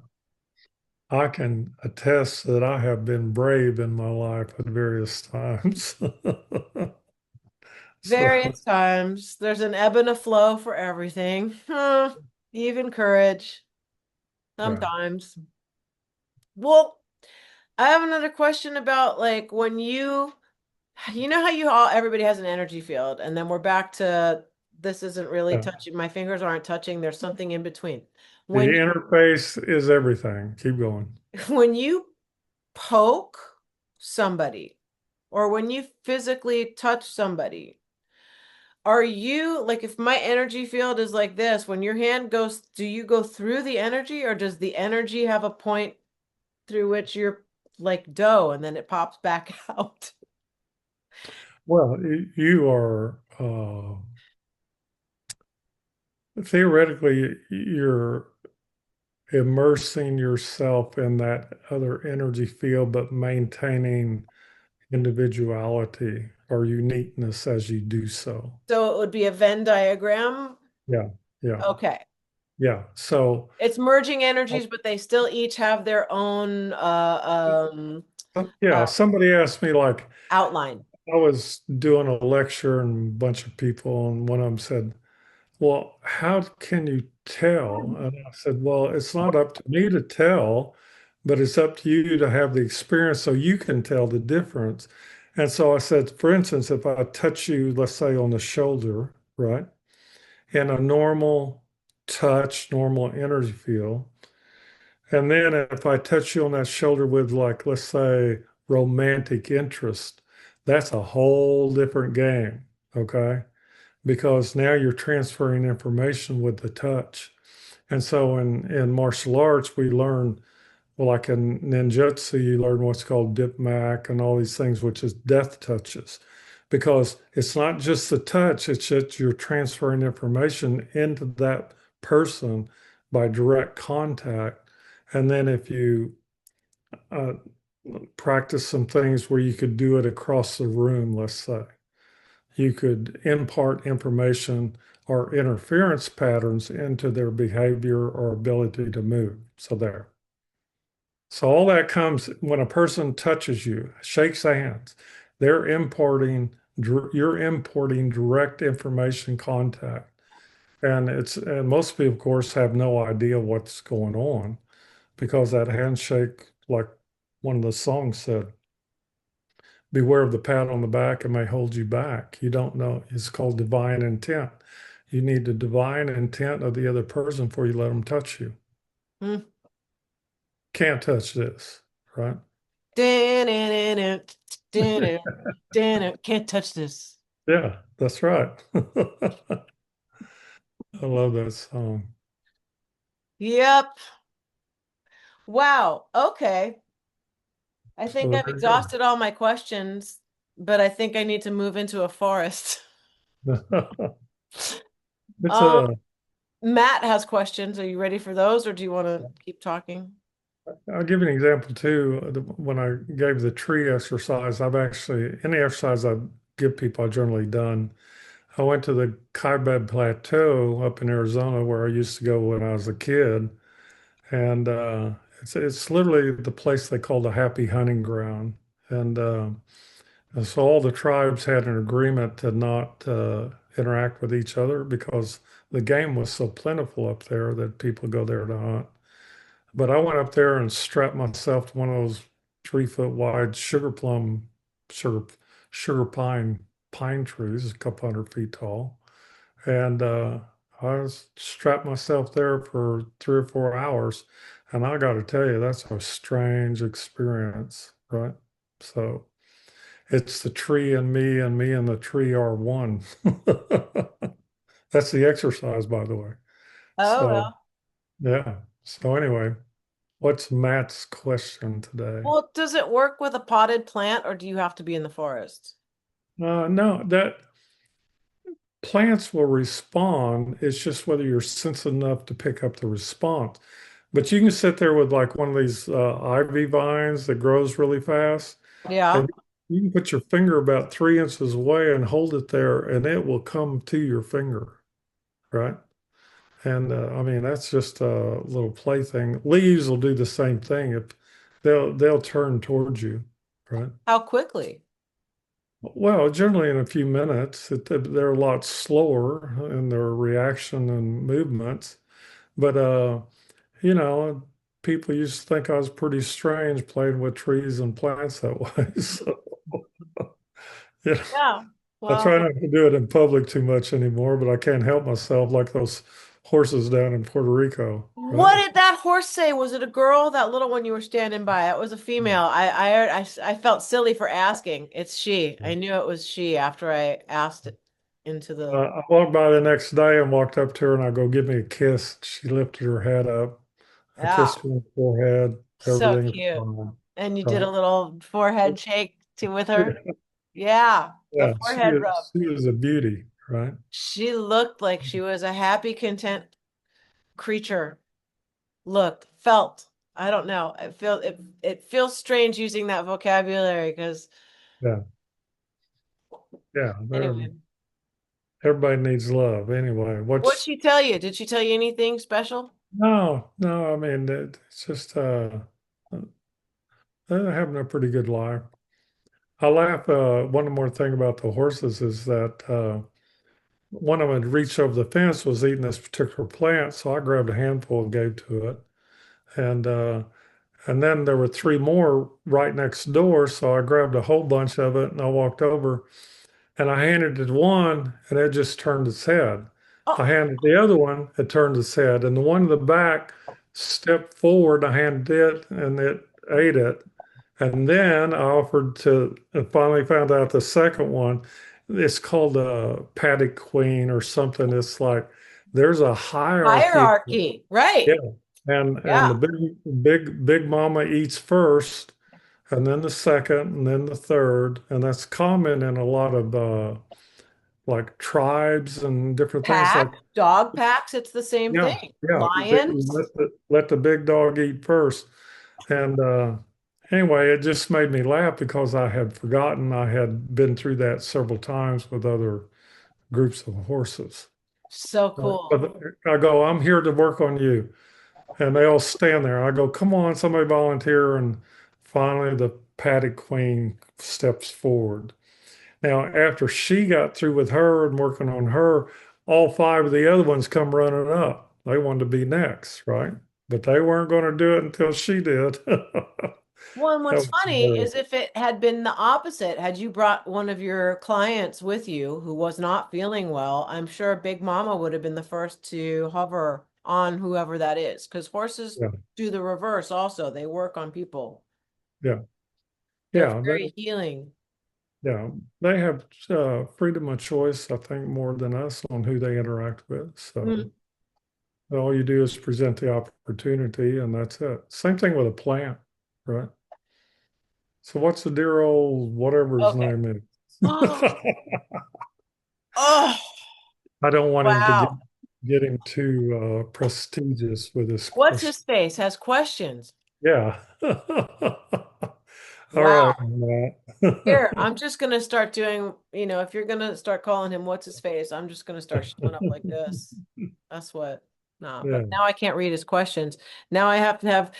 S1: I can attest that I have been brave in my life at various times. So,
S2: Various times, there's an ebb and a flow for everything. Huh, even courage,
S1: yeah.
S2: sometimes. Well, I have another question about like when you know how you all everybody has an energy field, and then we're back to this isn't really
S1: Yeah.
S2: touching, my fingers aren't touching, there's something in between.
S1: The
S2: When
S1: interface is everything. Keep going.
S2: when you poke somebody or when you physically touch somebody, are you like if my energy field is like this, when your hand goes, do you go through the energy or does the energy have a point through which you're like dough and then it pops back out?
S1: Well, you are theoretically, you're immersing yourself in that other energy field, but maintaining individuality or uniqueness as you do so.
S2: So it would be a Venn diagram.
S1: Yeah, yeah,
S2: Okay.
S1: yeah. So,
S2: It's merging energies, but they still each have their own
S1: yeah,
S2: uh,
S1: somebody asked me, like,
S2: outline.
S1: I was doing a lecture and a bunch of people, and one of them said, well, how can you tell? And I said, well, it's not up to me to tell, but it's up to you to have the experience so you can tell the difference. And so I said, for instance, if I touch you, let's say on the shoulder, right, in a normal touch, normal energy field, and then if I touch you on that shoulder with, like, let's say, romantic interest, that's a whole different game, okay? Because now you're transferring information with the touch. And so in martial arts, we learn, well, like in ninjutsu, you learn what's called dip mak and all these things, which is death touches. Because it's not just the touch, it's that you're transferring information into that person by direct contact. And then if you uh, practice some things where you could do it across the room, let's say, you could impart information or interference patterns into their behavior or ability to move. So there. So all that comes when a person touches you, shakes hands, they're importing, you're importing direct information contact. And most people, of course, have no idea what's going on because that handshake, like one of the songs said, beware of the pat on the back, it may hold you back. You don't know. It's called divine intent. You need the divine intent of the other person before you let them touch you.
S2: Hmm.
S1: Can't touch this, right?
S2: Can't touch this.
S1: Yeah, that's right. I love that song.
S2: Yep. Wow. Okay. I think
S1: So
S2: I've
S1: there you
S2: exhausted all my questions, but I think I need to move into a forest.
S1: go. It's
S2: Um,
S1: a,
S2: Matt has questions. Are you ready for those, or do you want to keep talking?
S1: I'll give you an example too. When I gave the tree exercise, I've actually, any exercise I give people, I've generally done. I went to the Kaibab Plateau up in Arizona where I used to go when I was a kid, and it's literally the place they call the happy hunting ground. And so all the tribes had an agreement to not interact with each other because the game was so plentiful up there that people go there to hunt. But I went up there and strapped myself to one of those 3 foot wide sugar sugar pine trees, a couple 100 feet tall. And I was strapped myself there for 3 or 4 hours. And I got to tell you, that's a strange experience, right? So it's the tree and me and the tree are one. That's the exercise, by the way.
S2: Oh,
S1: So,
S2: well.
S1: yeah. So, anyway, what's Matt's question today?
S2: Well, does it work with a potted plant, or do you have to be in the forest?
S1: No, that plants will respond. It's just whether you're sensitive enough to pick up the response. But you can sit there with like one of these ivy vines that grows really fast,
S2: Yeah.
S1: and you can put your finger about 3 inches away and hold it there, and it will come to your finger, right? And I mean, that's just a little plaything. Leaves will do the same thing if they'll turn towards you, right?
S2: How quickly?
S1: Well, generally in a few minutes. They're a lot slower in their reaction and movements. But you know, people used to think I was pretty strange playing with trees and plants that way. So, you know,
S2: Yeah.
S1: I
S2: Well,
S1: try not to do it in public too much anymore, but I can't help myself like those horses down in Puerto Rico,
S2: what
S1: right?
S2: did that horse say? Was it a girl? That little one you were standing by? It was a female. I felt silly for asking. It's she. I knew it was she after I asked it into the.
S1: I walked by the next day and walked up to her and I go, give me a kiss. She lifted her head up. I
S2: Yeah.
S1: kissed her on the forehead.
S2: So
S1: Everything's
S2: cute.
S1: fine.
S2: And you did
S1: Right.
S2: a little forehead shake too with her. Yeah, the
S1: Yeah,
S2: forehead rub.
S1: she is a beauty, right?
S2: She looked like she was a happy, content creature. looked, felt. I don't know. It feels strange using that vocabulary because
S1: Yeah, yeah.
S2: anyway.
S1: Everybody needs love anyway.
S2: What'd
S1: What's
S2: she tell you? Did she tell you anything special?
S1: no, no. I mean, it's just they're having a pretty good life. I laugh. One more thing about the horses is that one of them had reached over the fence, was eating this particular plant, so I grabbed a handful and gave to it, and uh, and then there were three more right next door, so I grabbed a whole bunch of it and I walked over and I handed it to one and it just turned its head. I
S2: Oh,
S1: handed the other one, it turned its head, and the one in the back stepped forward. I handed it and it ate it. And then I offered to, and finally found out the second one, it's called a paddock queen or something. It's like there's a hierarchy.
S2: hierarchy.
S1: Yeah.
S2: Right.
S1: And the
S2: Yeah.
S1: big mama eats first, and then the second, and then the third. And that's common in a lot of like tribes and different things like,
S2: Pack, dog packs, it's the same
S1: yeah,
S2: thing.
S1: yeah.
S2: Lions.
S1: Let the big dog eat first. And anyway, it just made me laugh because I had forgotten I had been through that several times with other groups of horses.
S2: So cool.
S1: But I go, I'm here to work on you. And they all stand there. I go, come on, somebody volunteer. And finally, the paddock queen steps forward. Now, after she got through with her and working on her, all five of the other ones come running up. They wanted to be next, right? But they weren't going to do it until she did.
S2: Well, and
S1: That
S2: what's
S1: was
S2: funny
S1: hilarious.
S2: is if it had been the opposite, had you brought one of your clients with you who was not feeling well, I'm sure Big Mama would have been the first to hover on whoever that is. Because horses
S1: Yeah,
S2: do the reverse also. They work on people.
S1: yeah,
S2: They're
S1: yeah.
S2: very healing.
S1: Yeah, they have freedom of choice, I think, more than us on who they interact with. So
S2: Mm.
S1: all you do is present the opportunity, and that's it. Same thing with a plant, right? So what's the dear old whatever his
S2: Okay.
S1: name is?
S2: Oh, oh,
S1: I don't want him to
S2: wow.
S1: get him too prestigious with his
S2: What's
S1: question.
S2: his face? Has questions.
S1: Yeah. All right,
S2: Wow.
S1: Matt.
S2: Here, I'm just gonna start doing, if you're gonna start calling him what's his face, I'm just gonna start showing up like this. That's what. No, but
S1: Yeah.
S2: now I can't read his questions. Now I have to have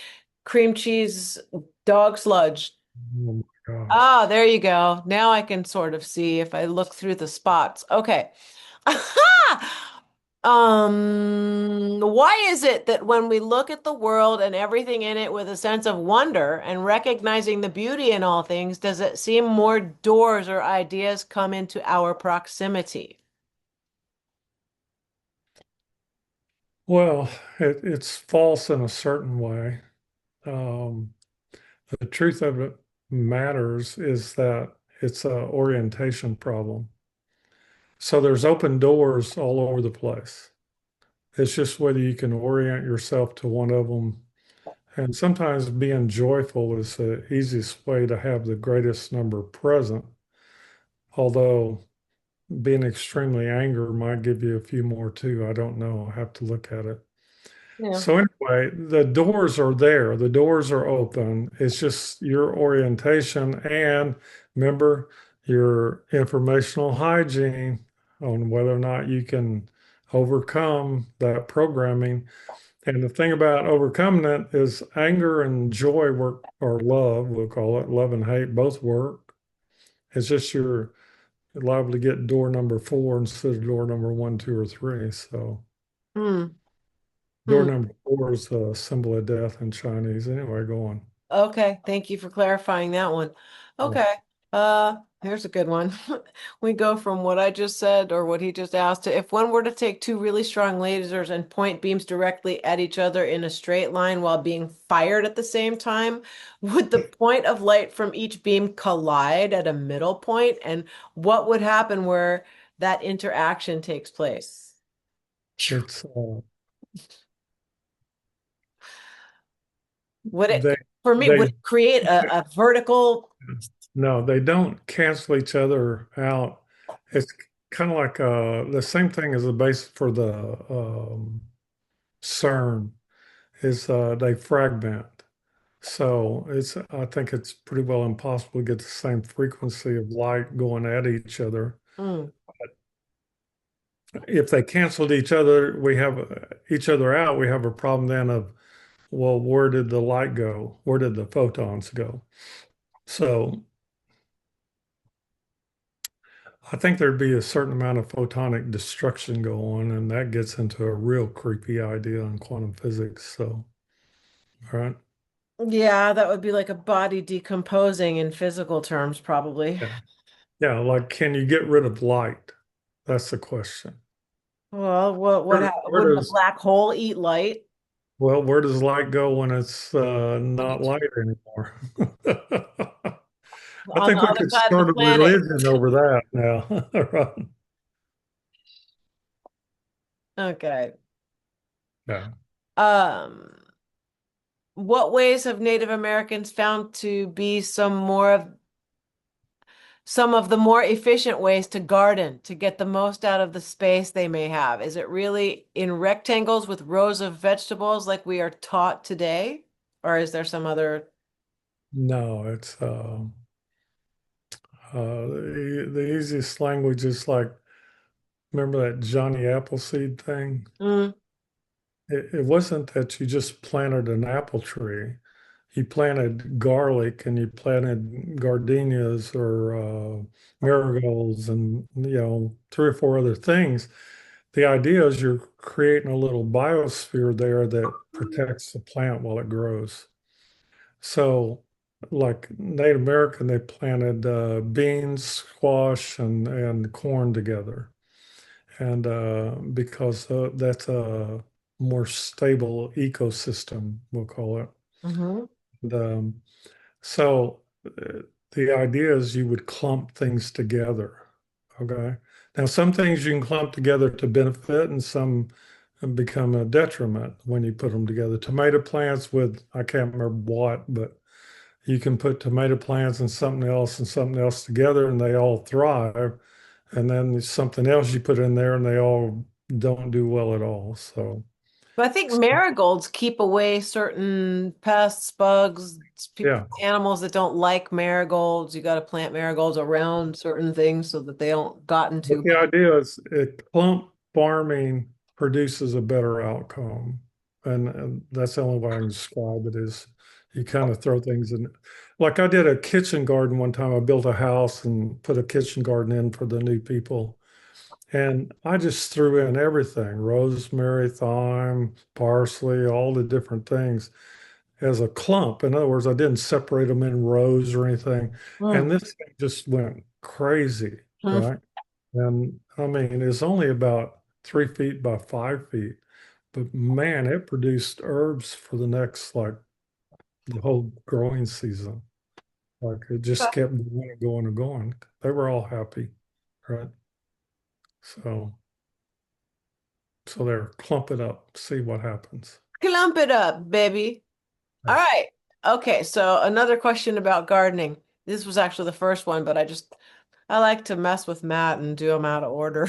S2: cream cheese dog sludge.
S1: Oh my gosh.
S2: Ah, there you go. Now I can sort of see if I look through the spots. Okay. Why is it that when we look at the world and everything in it with a sense of wonder and recognizing the beauty in all things, does it seem more doors or ideas come into our proximity?
S1: Well, it's false in a certain way. Um, the truth of it matters is that it's a orientation problem. So there's open doors all over the place. It's just whether you can orient yourself to one of them. And sometimes being joyful is the easiest way to have the greatest number present. Although being extremely angry might give you a few more too. I don't know. I have to look at it.
S2: Yeah.
S1: So anyway, the doors are there. The doors are open. It's just your orientation and remember your informational hygiene on whether or not you can overcome that programming. And the thing about overcoming it is anger and joy work, or love, we'll call it, love and hate both work. It's just you're liable to get door number four instead of door number one, two, or three. So
S2: Hmm.
S1: door
S2: Hmm.
S1: number four is a symbol of death in Chinese. Anyway, go on.
S2: Okay, thank you for clarifying that one.
S1: Yeah.
S2: Okay, here's a good one. We go from what I just said or what he just asked to if one were to take two really strong lasers and point beams directly at each other in a straight line while being fired at the same time, would the point of light from each beam collide at a middle point? And what would happen where that interaction takes place?
S1: It's
S2: Would it,
S1: they
S2: for me, would
S1: they
S2: it create a vertical?
S1: no, they don't cancel each other out. It's kind of like the same thing as the base for the CERN. is they fragment. So I think it's pretty well impossible to get the same frequency of light going at each other.
S2: Mm.
S1: If they canceled each other, we have each other out, we have a problem then of, well, where did the light go? Where did the photons go? So I think there'd be a certain amount of photonic destruction go on, and that gets into a real creepy idea in quantum physics. So, all right.
S2: Yeah, that would be like a body decomposing in physical terms, probably.
S1: Yeah. Yeah. Like, can you get rid of light? That's the question.
S2: Well,
S1: Where
S2: wouldn't a
S1: does,
S2: black hole eat light?
S1: well, where does light go when it's not light anymore? I
S2: On the
S1: think we
S2: other
S1: could
S2: side of the
S1: start a
S2: planet.
S1: religion over that now. Right.
S2: Okay.
S1: Yeah.
S2: Um, what ways have Native Americans found to be some of the more efficient ways to garden to get the most out of the space they may have? Is it really in rectangles with rows of vegetables like we are taught today? Or is there some other?
S1: No, it's the easiest language is like, remember that Johnny Appleseed thing?
S2: Mm,
S1: It wasn't that you just planted an apple tree. You planted garlic and you planted gardenias or marigolds and three or four other things. The idea is you're creating a little biosphere there that protects the plant while it grows. So, like Native American, they planted beans, squash, and corn together, and because that's a more stable ecosystem, we'll call it.
S2: hmm
S1: And, so the idea is you would clump things together. Okay. Now, some things you can clump together to benefit, and some become a detriment when you put them together. Tomato plants with, I can't remember what, but you can put tomato plants and something else together, and they all thrive. And then there's something else you put in there, and they all don't do well at all. So,
S2: But I think marigolds keep away certain pests, bugs,
S1: yeah.
S2: animals that don't like marigolds. You got to plant marigolds around certain things so that they don't got
S1: But
S2: into.
S1: the idea is clump farming produces a better outcome. And that's the only way I can describe it is you kind of throw things in. Like I did a kitchen garden one time. I built a house and put a kitchen garden in for the new people. And I just threw in everything, rosemary, thyme, parsley, all the different things as a clump. In other words, I didn't separate them in rows or anything.
S2: Mm.
S1: And this thing just went crazy,
S2: Mm.
S1: right? And I mean, it's only about 3 feet by 5 feet, but man, it produced herbs for the next like the whole growing season. Like it just kept going and going and going. They were all happy, right? So, so they're clump it up, see what happens.
S2: Clump it up, baby. All
S1: Yeah.
S2: right. Okay, so another question about gardening. This was actually the first one, but I like to mess with Matt and do them out of order.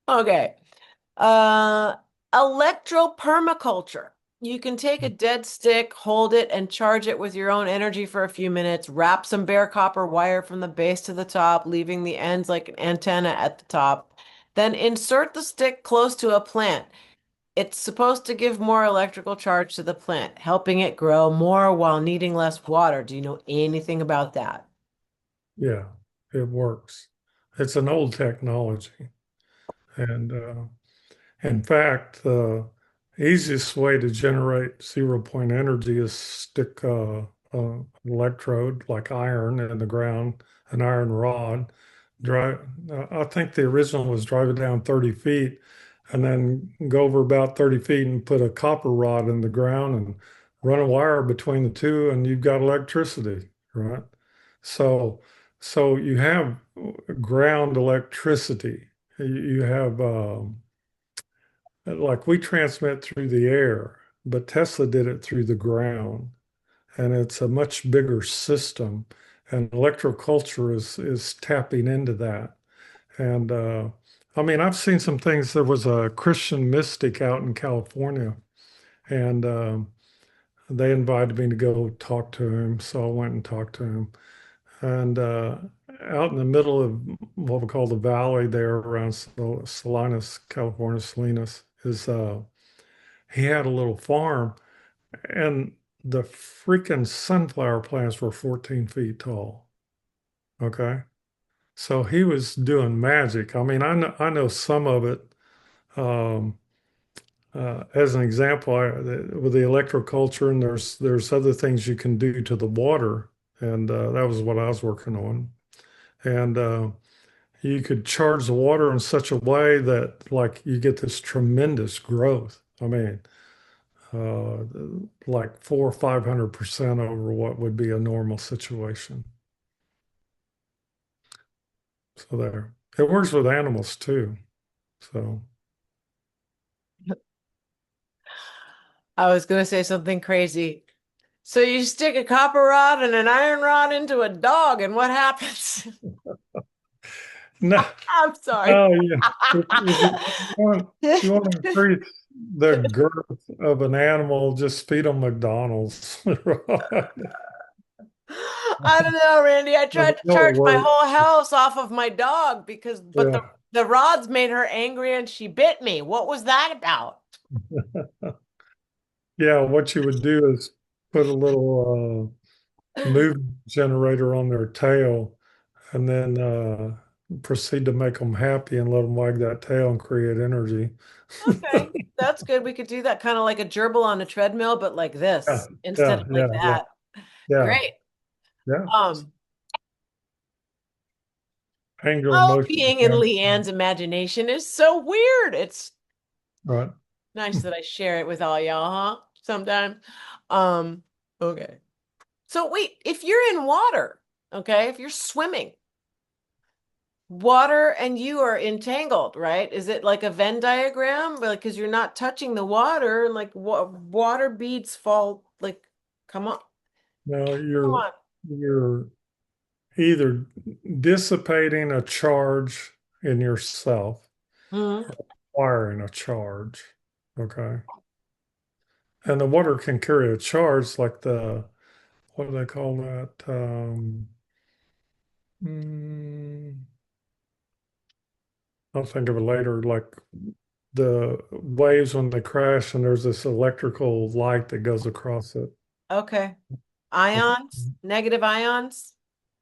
S2: Okay. Uh, Electropermaculture. You can take a dead stick, hold it, and charge it with your own energy for a few minutes. Wrap some bare copper wire from the base to the top, leaving the ends like an antenna at the top. Then insert the stick close to a plant. It's supposed to give more electrical charge to the plant, helping it grow more while needing less water. Do you know anything about that?
S1: Yeah, it works. It's an old technology. And in fact, the easiest way to generate 0 point energy is stick an electrode like iron in the ground, an iron rod. Drive. I think the original was drive it down 30 feet and then go over about 30 feet and put a copper rod in the ground and run a wire between the two, and you've got electricity, right? So, so you have ground electricity. You have like we transmit through the air, but Tesla did it through the ground, and it's a much bigger system. And electroculture is tapping into that. And I mean, I've seen some things. There was a Christian mystic out in California, and they invited me to go talk to him. So I went and talked to him. And out in the middle of what we call the valley there around Salinas, California, Salinas, is he had a little farm, and the freaking sunflower plants were 14 feet tall. Okay. So he was doing magic. I mean, I know some of it. Um, as an example, with the electroculture, and there's other things you can do to the water, and that was what I was working on. And you could charge the water in such a way that like you get this tremendous growth. I mean, uh, like 400 or 500% over what would be a normal situation. So there, it works with animals too. So
S2: I was going to say something crazy. So you stick a copper rod and an iron rod into a dog, and what happens?
S1: no,
S2: I'm sorry.
S1: oh yeah. If you want to increase the girth of an animal, just feed them McDonald's. Right?
S2: I don't know, Randy. I tried to
S1: It'll
S2: charge my
S1: work.
S2: whole house off of my dog but
S1: Yeah.
S2: the rods made her angry and she bit me. What was that about?
S1: Yeah, what you would do is put a little movement generator on their tail and then proceed to make them happy and let them wag that tail and create energy.
S2: Okay, that's good. We could do that kind of like a gerbil on a treadmill, but like
S1: Yeah,
S2: this instead
S1: yeah,
S2: of
S1: yeah,
S2: like
S1: yeah,
S2: that.
S1: yeah,
S2: Great.
S1: yeah.
S2: Um,
S1: Anger and
S2: oh,
S1: motion.
S2: being in
S1: Yeah,
S2: Leanne's imagination is so weird. It's
S1: right.
S2: nice that I share it with all y'all, huh? Sometimes. Um, okay. So wait, if you're in water, okay, if you're swimming, water and you are entangled, right? Is it like a Venn diagram? Like, because you're not touching the water, like water beads fall, like, come on,
S1: Now
S2: come
S1: you're
S2: on.
S1: you're either dissipating a charge in yourself
S2: Mhm.
S1: or acquiring a charge. Okay. And the water can carry a charge like what do they call that? Mm, I'll think of it later. Like the waves when they crash, and there's this electrical light that goes across it.
S2: Okay. Ions, negative ions.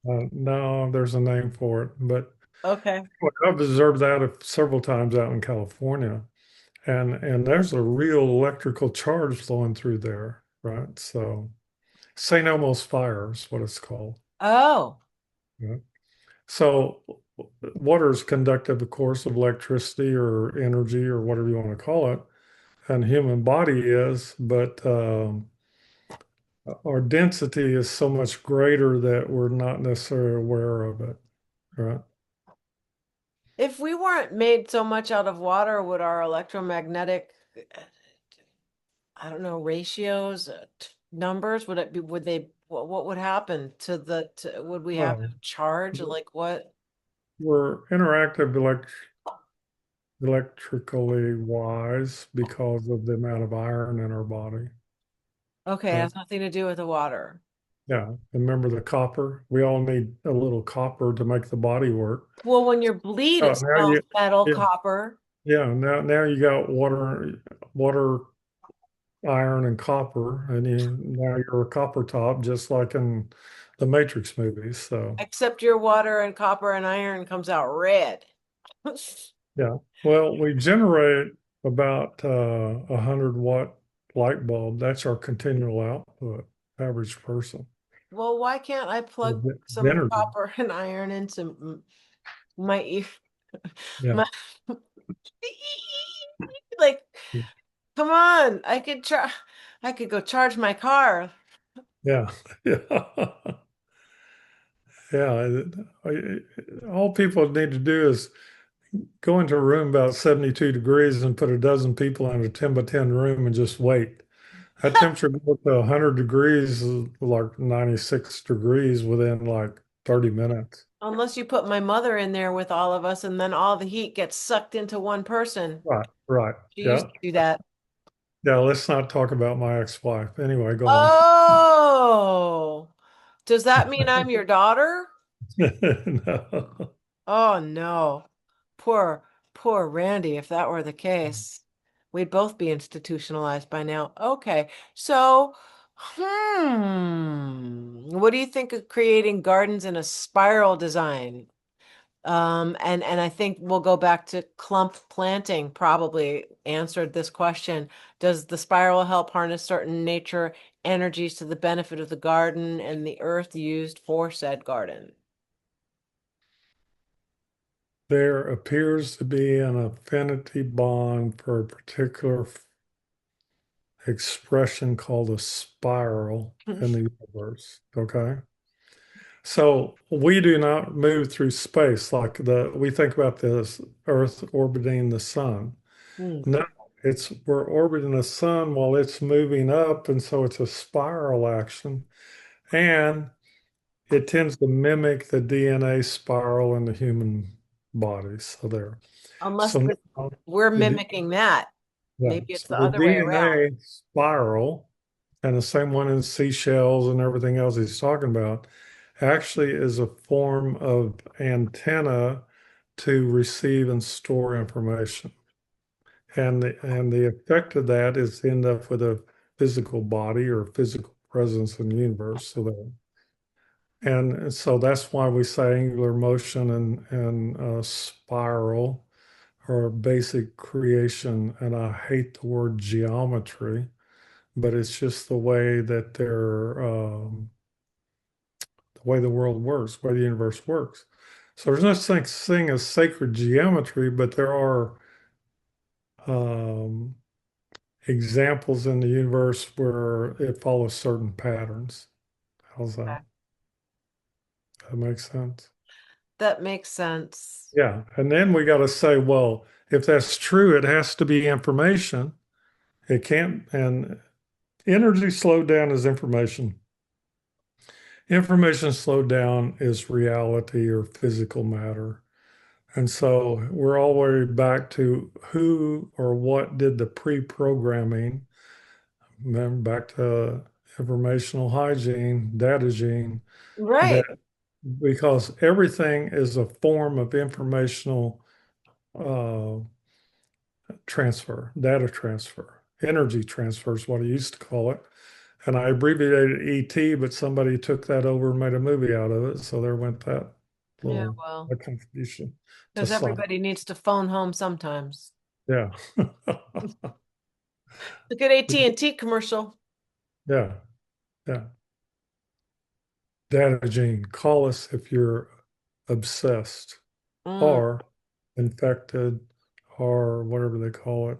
S1: No, there's a name for it, but
S2: Okay.
S1: I've observed that several times out in California, and there's a real electrical charge flowing through there, right? So St. Elmo's fire is what it's called.
S2: Oh,
S1: Yeah. So water is conductive, of course, of electricity or energy or whatever you want to call it, and human body is, but our density is so much greater that we're not necessarily aware of it, right?
S2: if we weren't made so much out of water, would our electromagnetic, I don't know, ratios, numbers, would it be, would they, what would happen would we have
S1: Well,
S2: charge? Like what?
S1: we're interactive electrically wise because of the amount of iron in our body.
S2: Okay, it
S1: Right?
S2: has nothing to do with the water.
S1: Yeah. Remember the copper? We all need a little copper to make the body work.
S2: Well, when you bleed,
S1: Oh,
S2: it
S1: now
S2: smells
S1: you,
S2: metal,
S1: yeah,
S2: copper.
S1: yeah. Now you got water, iron, and copper, and now you're a copper top, just like in the Matrix movies. So
S2: Except your water and copper and iron comes out red.
S1: yeah. Well, we generate about 100-watt light bulb. That's our continual output, average person.
S2: Well, why can't I plug
S1: Of
S2: some
S1: energy.
S2: copper and iron into my ear?
S1: Yeah.
S2: My like, come on, I could go charge my car.
S1: Yeah. Yeah. Yeah. All people need to do is go into a room about 72 degrees and put a dozen people in a 10 by 10 room and just wait. That temperature goes to 100 degrees, like 96 degrees within like 30 minutes.
S2: Unless you put my mother in there with all of us and then all the heat gets sucked into one person.
S1: Right, right.
S2: She used
S1: Yeah.
S2: to do that.
S1: Yeah, let's not talk about my ex-wife. Anyway, go on.
S2: Oh, does that mean I'm your daughter?
S1: No.
S2: Oh no. Poor, poor Randy, if that were the case. We'd both be institutionalized by now. Okay. So, what do you think of creating gardens in a spiral design? And I think we'll go back to clump planting, probably answered this question. Does the spiral help harness certain nature energies to the benefit of the garden and the earth used for said garden?
S1: There appears to be an affinity bond for a particular expression called a spiral in the universe. Okay. So we do not move through space like we think about this Earth orbiting the sun.
S2: Hmm.
S1: No, we're orbiting the sun while it's moving up, and so it's a spiral action. And it tends to mimic the DNA spiral in the human body. So there.
S2: Unless
S1: So now
S2: we're
S1: the
S2: mimicking that.
S1: Yeah.
S2: Maybe it's
S1: So
S2: the
S1: the
S2: other way around.
S1: DNA spiral, and the same one in seashells and everything else he's talking about, actually is a form of antenna to receive and store information. And the effect of that is to end up with a physical body or physical presence in the universe. And so that's why we say angular motion and spiral are basic creation. And I hate the word geometry, but it's just the way the world works, the way the universe works. So there's no such thing as sacred geometry, but there are um, examples in the universe where it follows certain patterns. How's that?
S2: Okay.
S1: That makes sense?
S2: That makes sense.
S1: Yeah. And then we got to say, well, if that's true, it has to be information. It can't, and energy slowed down is information. Information slowed down is reality or physical matter. And so we're all the way back to who or what did the pre-programming, remember back to informational hygiene, data gene, that
S2: Right.
S1: because everything is a form of informational uh, transfer, data transfer, energy transfer is what I used to call it. And I abbreviated ET, but somebody took that over and made a movie out of it. So there went
S2: Yeah,
S1: little
S2: well,
S1: that contribution to
S2: because
S1: science.
S2: everybody needs to phone home sometimes.
S1: Yeah.
S2: A good AT&T commercial.
S1: Yeah. Yeah. Data gene, call us if you're obsessed
S2: Mm,
S1: or infected or whatever they call it,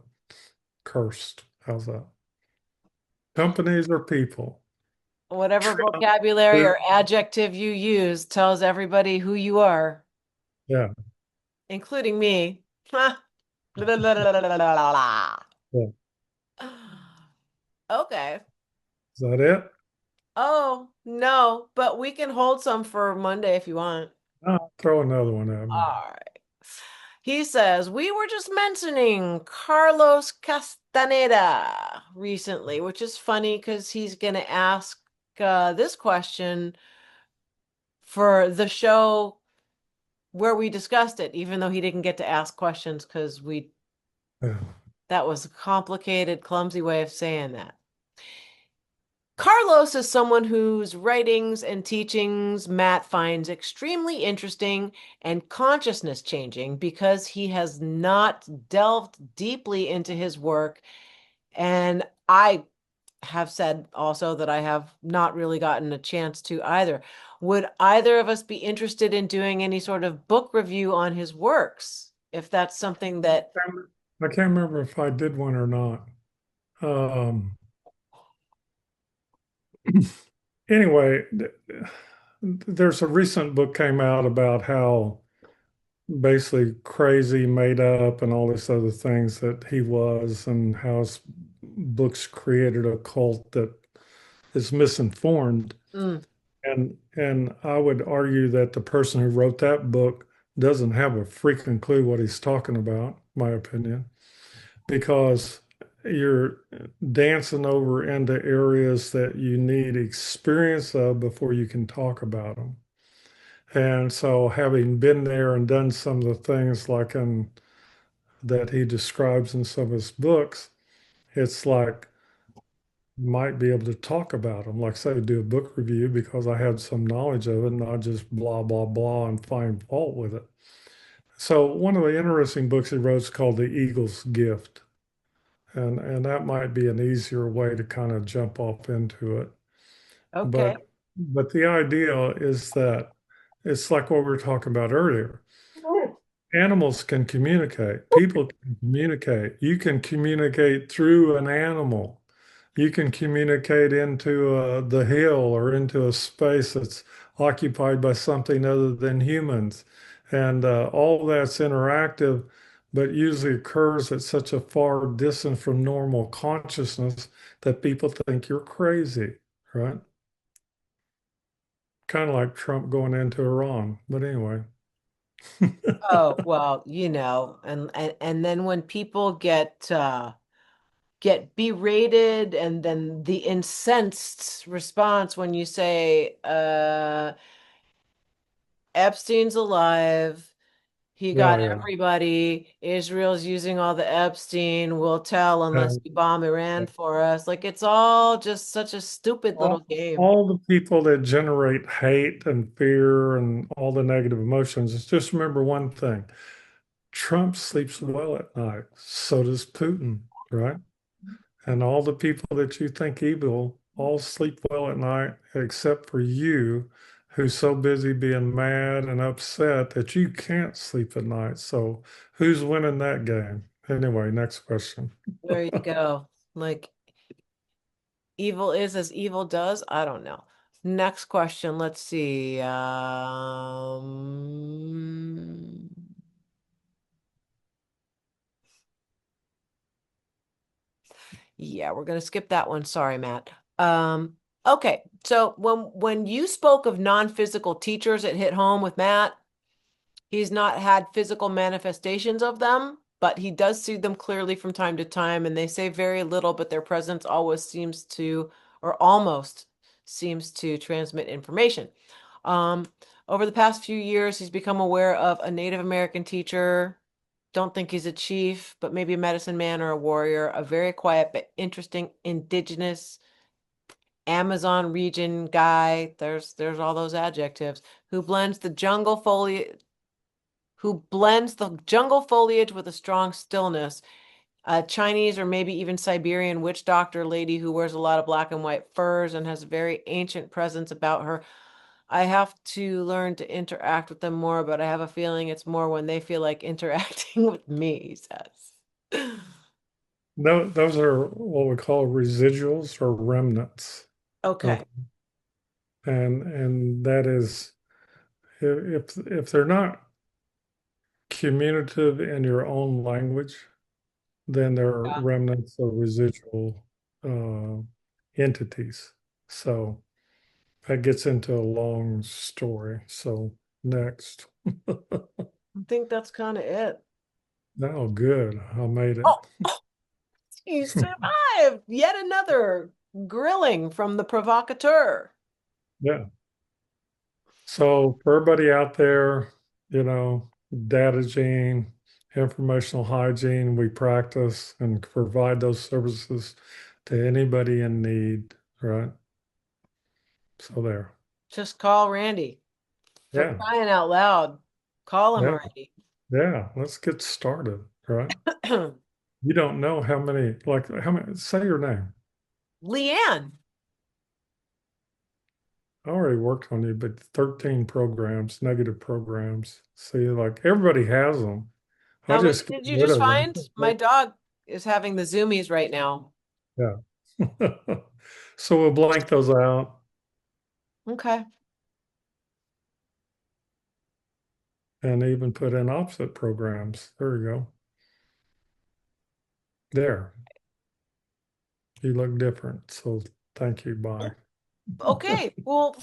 S1: cursed. How's that? Companies or people?
S2: whatever vocabulary or adjective you use tells everybody who you are,
S1: Yeah.
S2: including me. Ha. La, la, la, la, la, la, la, la.
S1: Yeah.
S2: Okay.
S1: Is that it?
S2: Oh, no, but we can hold some for Monday if you want.
S1: No, throw another one at me.
S2: All right. He says, we were just mentioning Carlos Castaneda recently, which is funny because he's going to ask this question for the show where we discussed it, even though he didn't get to ask questions because
S1: Yeah.
S2: that was a complicated, clumsy way of saying that. Carlos is someone whose writings and teachings Matt finds extremely interesting and consciousness changing because he has not delved deeply into his work. And I have said also that I have not really gotten a chance to either. Would either of us be interested in doing any sort of book review on his works? If that's something that,
S1: I can't remember if I did one or not. Um, anyway, there's a recent book came out about how basically crazy, made up, and all this other things that he was, and how his books created a cult that is misinformed.
S2: mm,
S1: And I would argue that the person who wrote that book doesn't have a freaking clue what he's talking about, my opinion, because you're dancing over into areas that you need experience of before you can talk about them. And so having been there and done some of the things like in that he describes in some of his books, it's like might be able to talk about them, like say do a book review because I had some knowledge of it, not just blah blah blah and find fault with it. So one of the interesting books he wrote is called The Eagle's Gift, and that might be an easier way to kind of jump off into it.
S2: Okay.
S1: But the idea is that it's like what we were talking about earlier. Animals can communicate. People can communicate. You can communicate through an animal. You can communicate into the hill or into a space that's occupied by something other than humans. And all that's interactive, but usually occurs at such a far distance from normal consciousness that people think you're crazy, right? Kind of like Trump going into Iran. But anyway,
S2: Oh, well, and then when people get berated and then the incensed response when you say Epstein's alive, he got
S1: yeah, yeah.
S2: everybody, Israel's using all the Epstein, we'll tell unless
S1: And
S2: you bomb Iran for us. Like it's all just such a stupid little game.
S1: all the people that generate hate and fear and all the negative emotions, just remember one thing. Trump sleeps well at night. So does Putin, right? And all the people that you think evil all sleep well at night, except for you, who's so busy being mad and upset that you can't sleep at night. So who's winning that game? Anyway, next question.
S2: There you go. Like evil is as evil does. I don't know. Next question. Let's see. Yeah, we're gonna skip that one. Sorry, Matt. Okay. So when you spoke of non-physical teachers, it hit home with Matt. He's not had physical manifestations of them, but he does see them clearly from time to time, and they say very little, but their presence always seems to, or almost seems to transmit information. Um, Over the past few years, he's become aware of a Native American teacher. Don't think he's a chief, but maybe a medicine man or a warrior, a very quiet but interesting indigenous Amazon region guy. There's all those adjectives who blends the jungle foliage with a strong stillness. A Chinese or maybe even Siberian witch doctor lady who wears a lot of black and white furs and has a very ancient presence about her. I have to learn to interact with them more, but I have a feeling it's more when they feel like interacting with me, he says.
S1: No, those are what we call residuals or remnants.
S2: Okay.
S1: Okay. And that is if they're not communicative in your own language, then they're
S2: Yeah.
S1: remnants of residual uh, entities. So that gets into a long story. So next.
S2: I think that's kind of it.
S1: Oh, good. I made it.
S2: Oh, you survived yet another grilling from the provocateur.
S1: Yeah. So for everybody out there, data gene, informational hygiene, we practice and provide those services to anybody in need, right? So there.
S2: Just call Randy. For
S1: Yeah.
S2: crying out loud. Call him
S1: Yeah.
S2: already.
S1: Yeah. Let's get started, right? You don't know how many, say your name.
S2: Leanne.
S1: I already worked on you, but 13 programs, negative programs. See, like everybody has them. I
S2: How many
S1: just get
S2: did you
S1: rid
S2: just
S1: of them.
S2: find? My dog is having the zoomies right now.
S1: Yeah. So we'll blank those out
S2: Okay.
S1: and even put in opposite programs. There you go. There. You look different. So thank you. Bye.
S2: Okay. Well,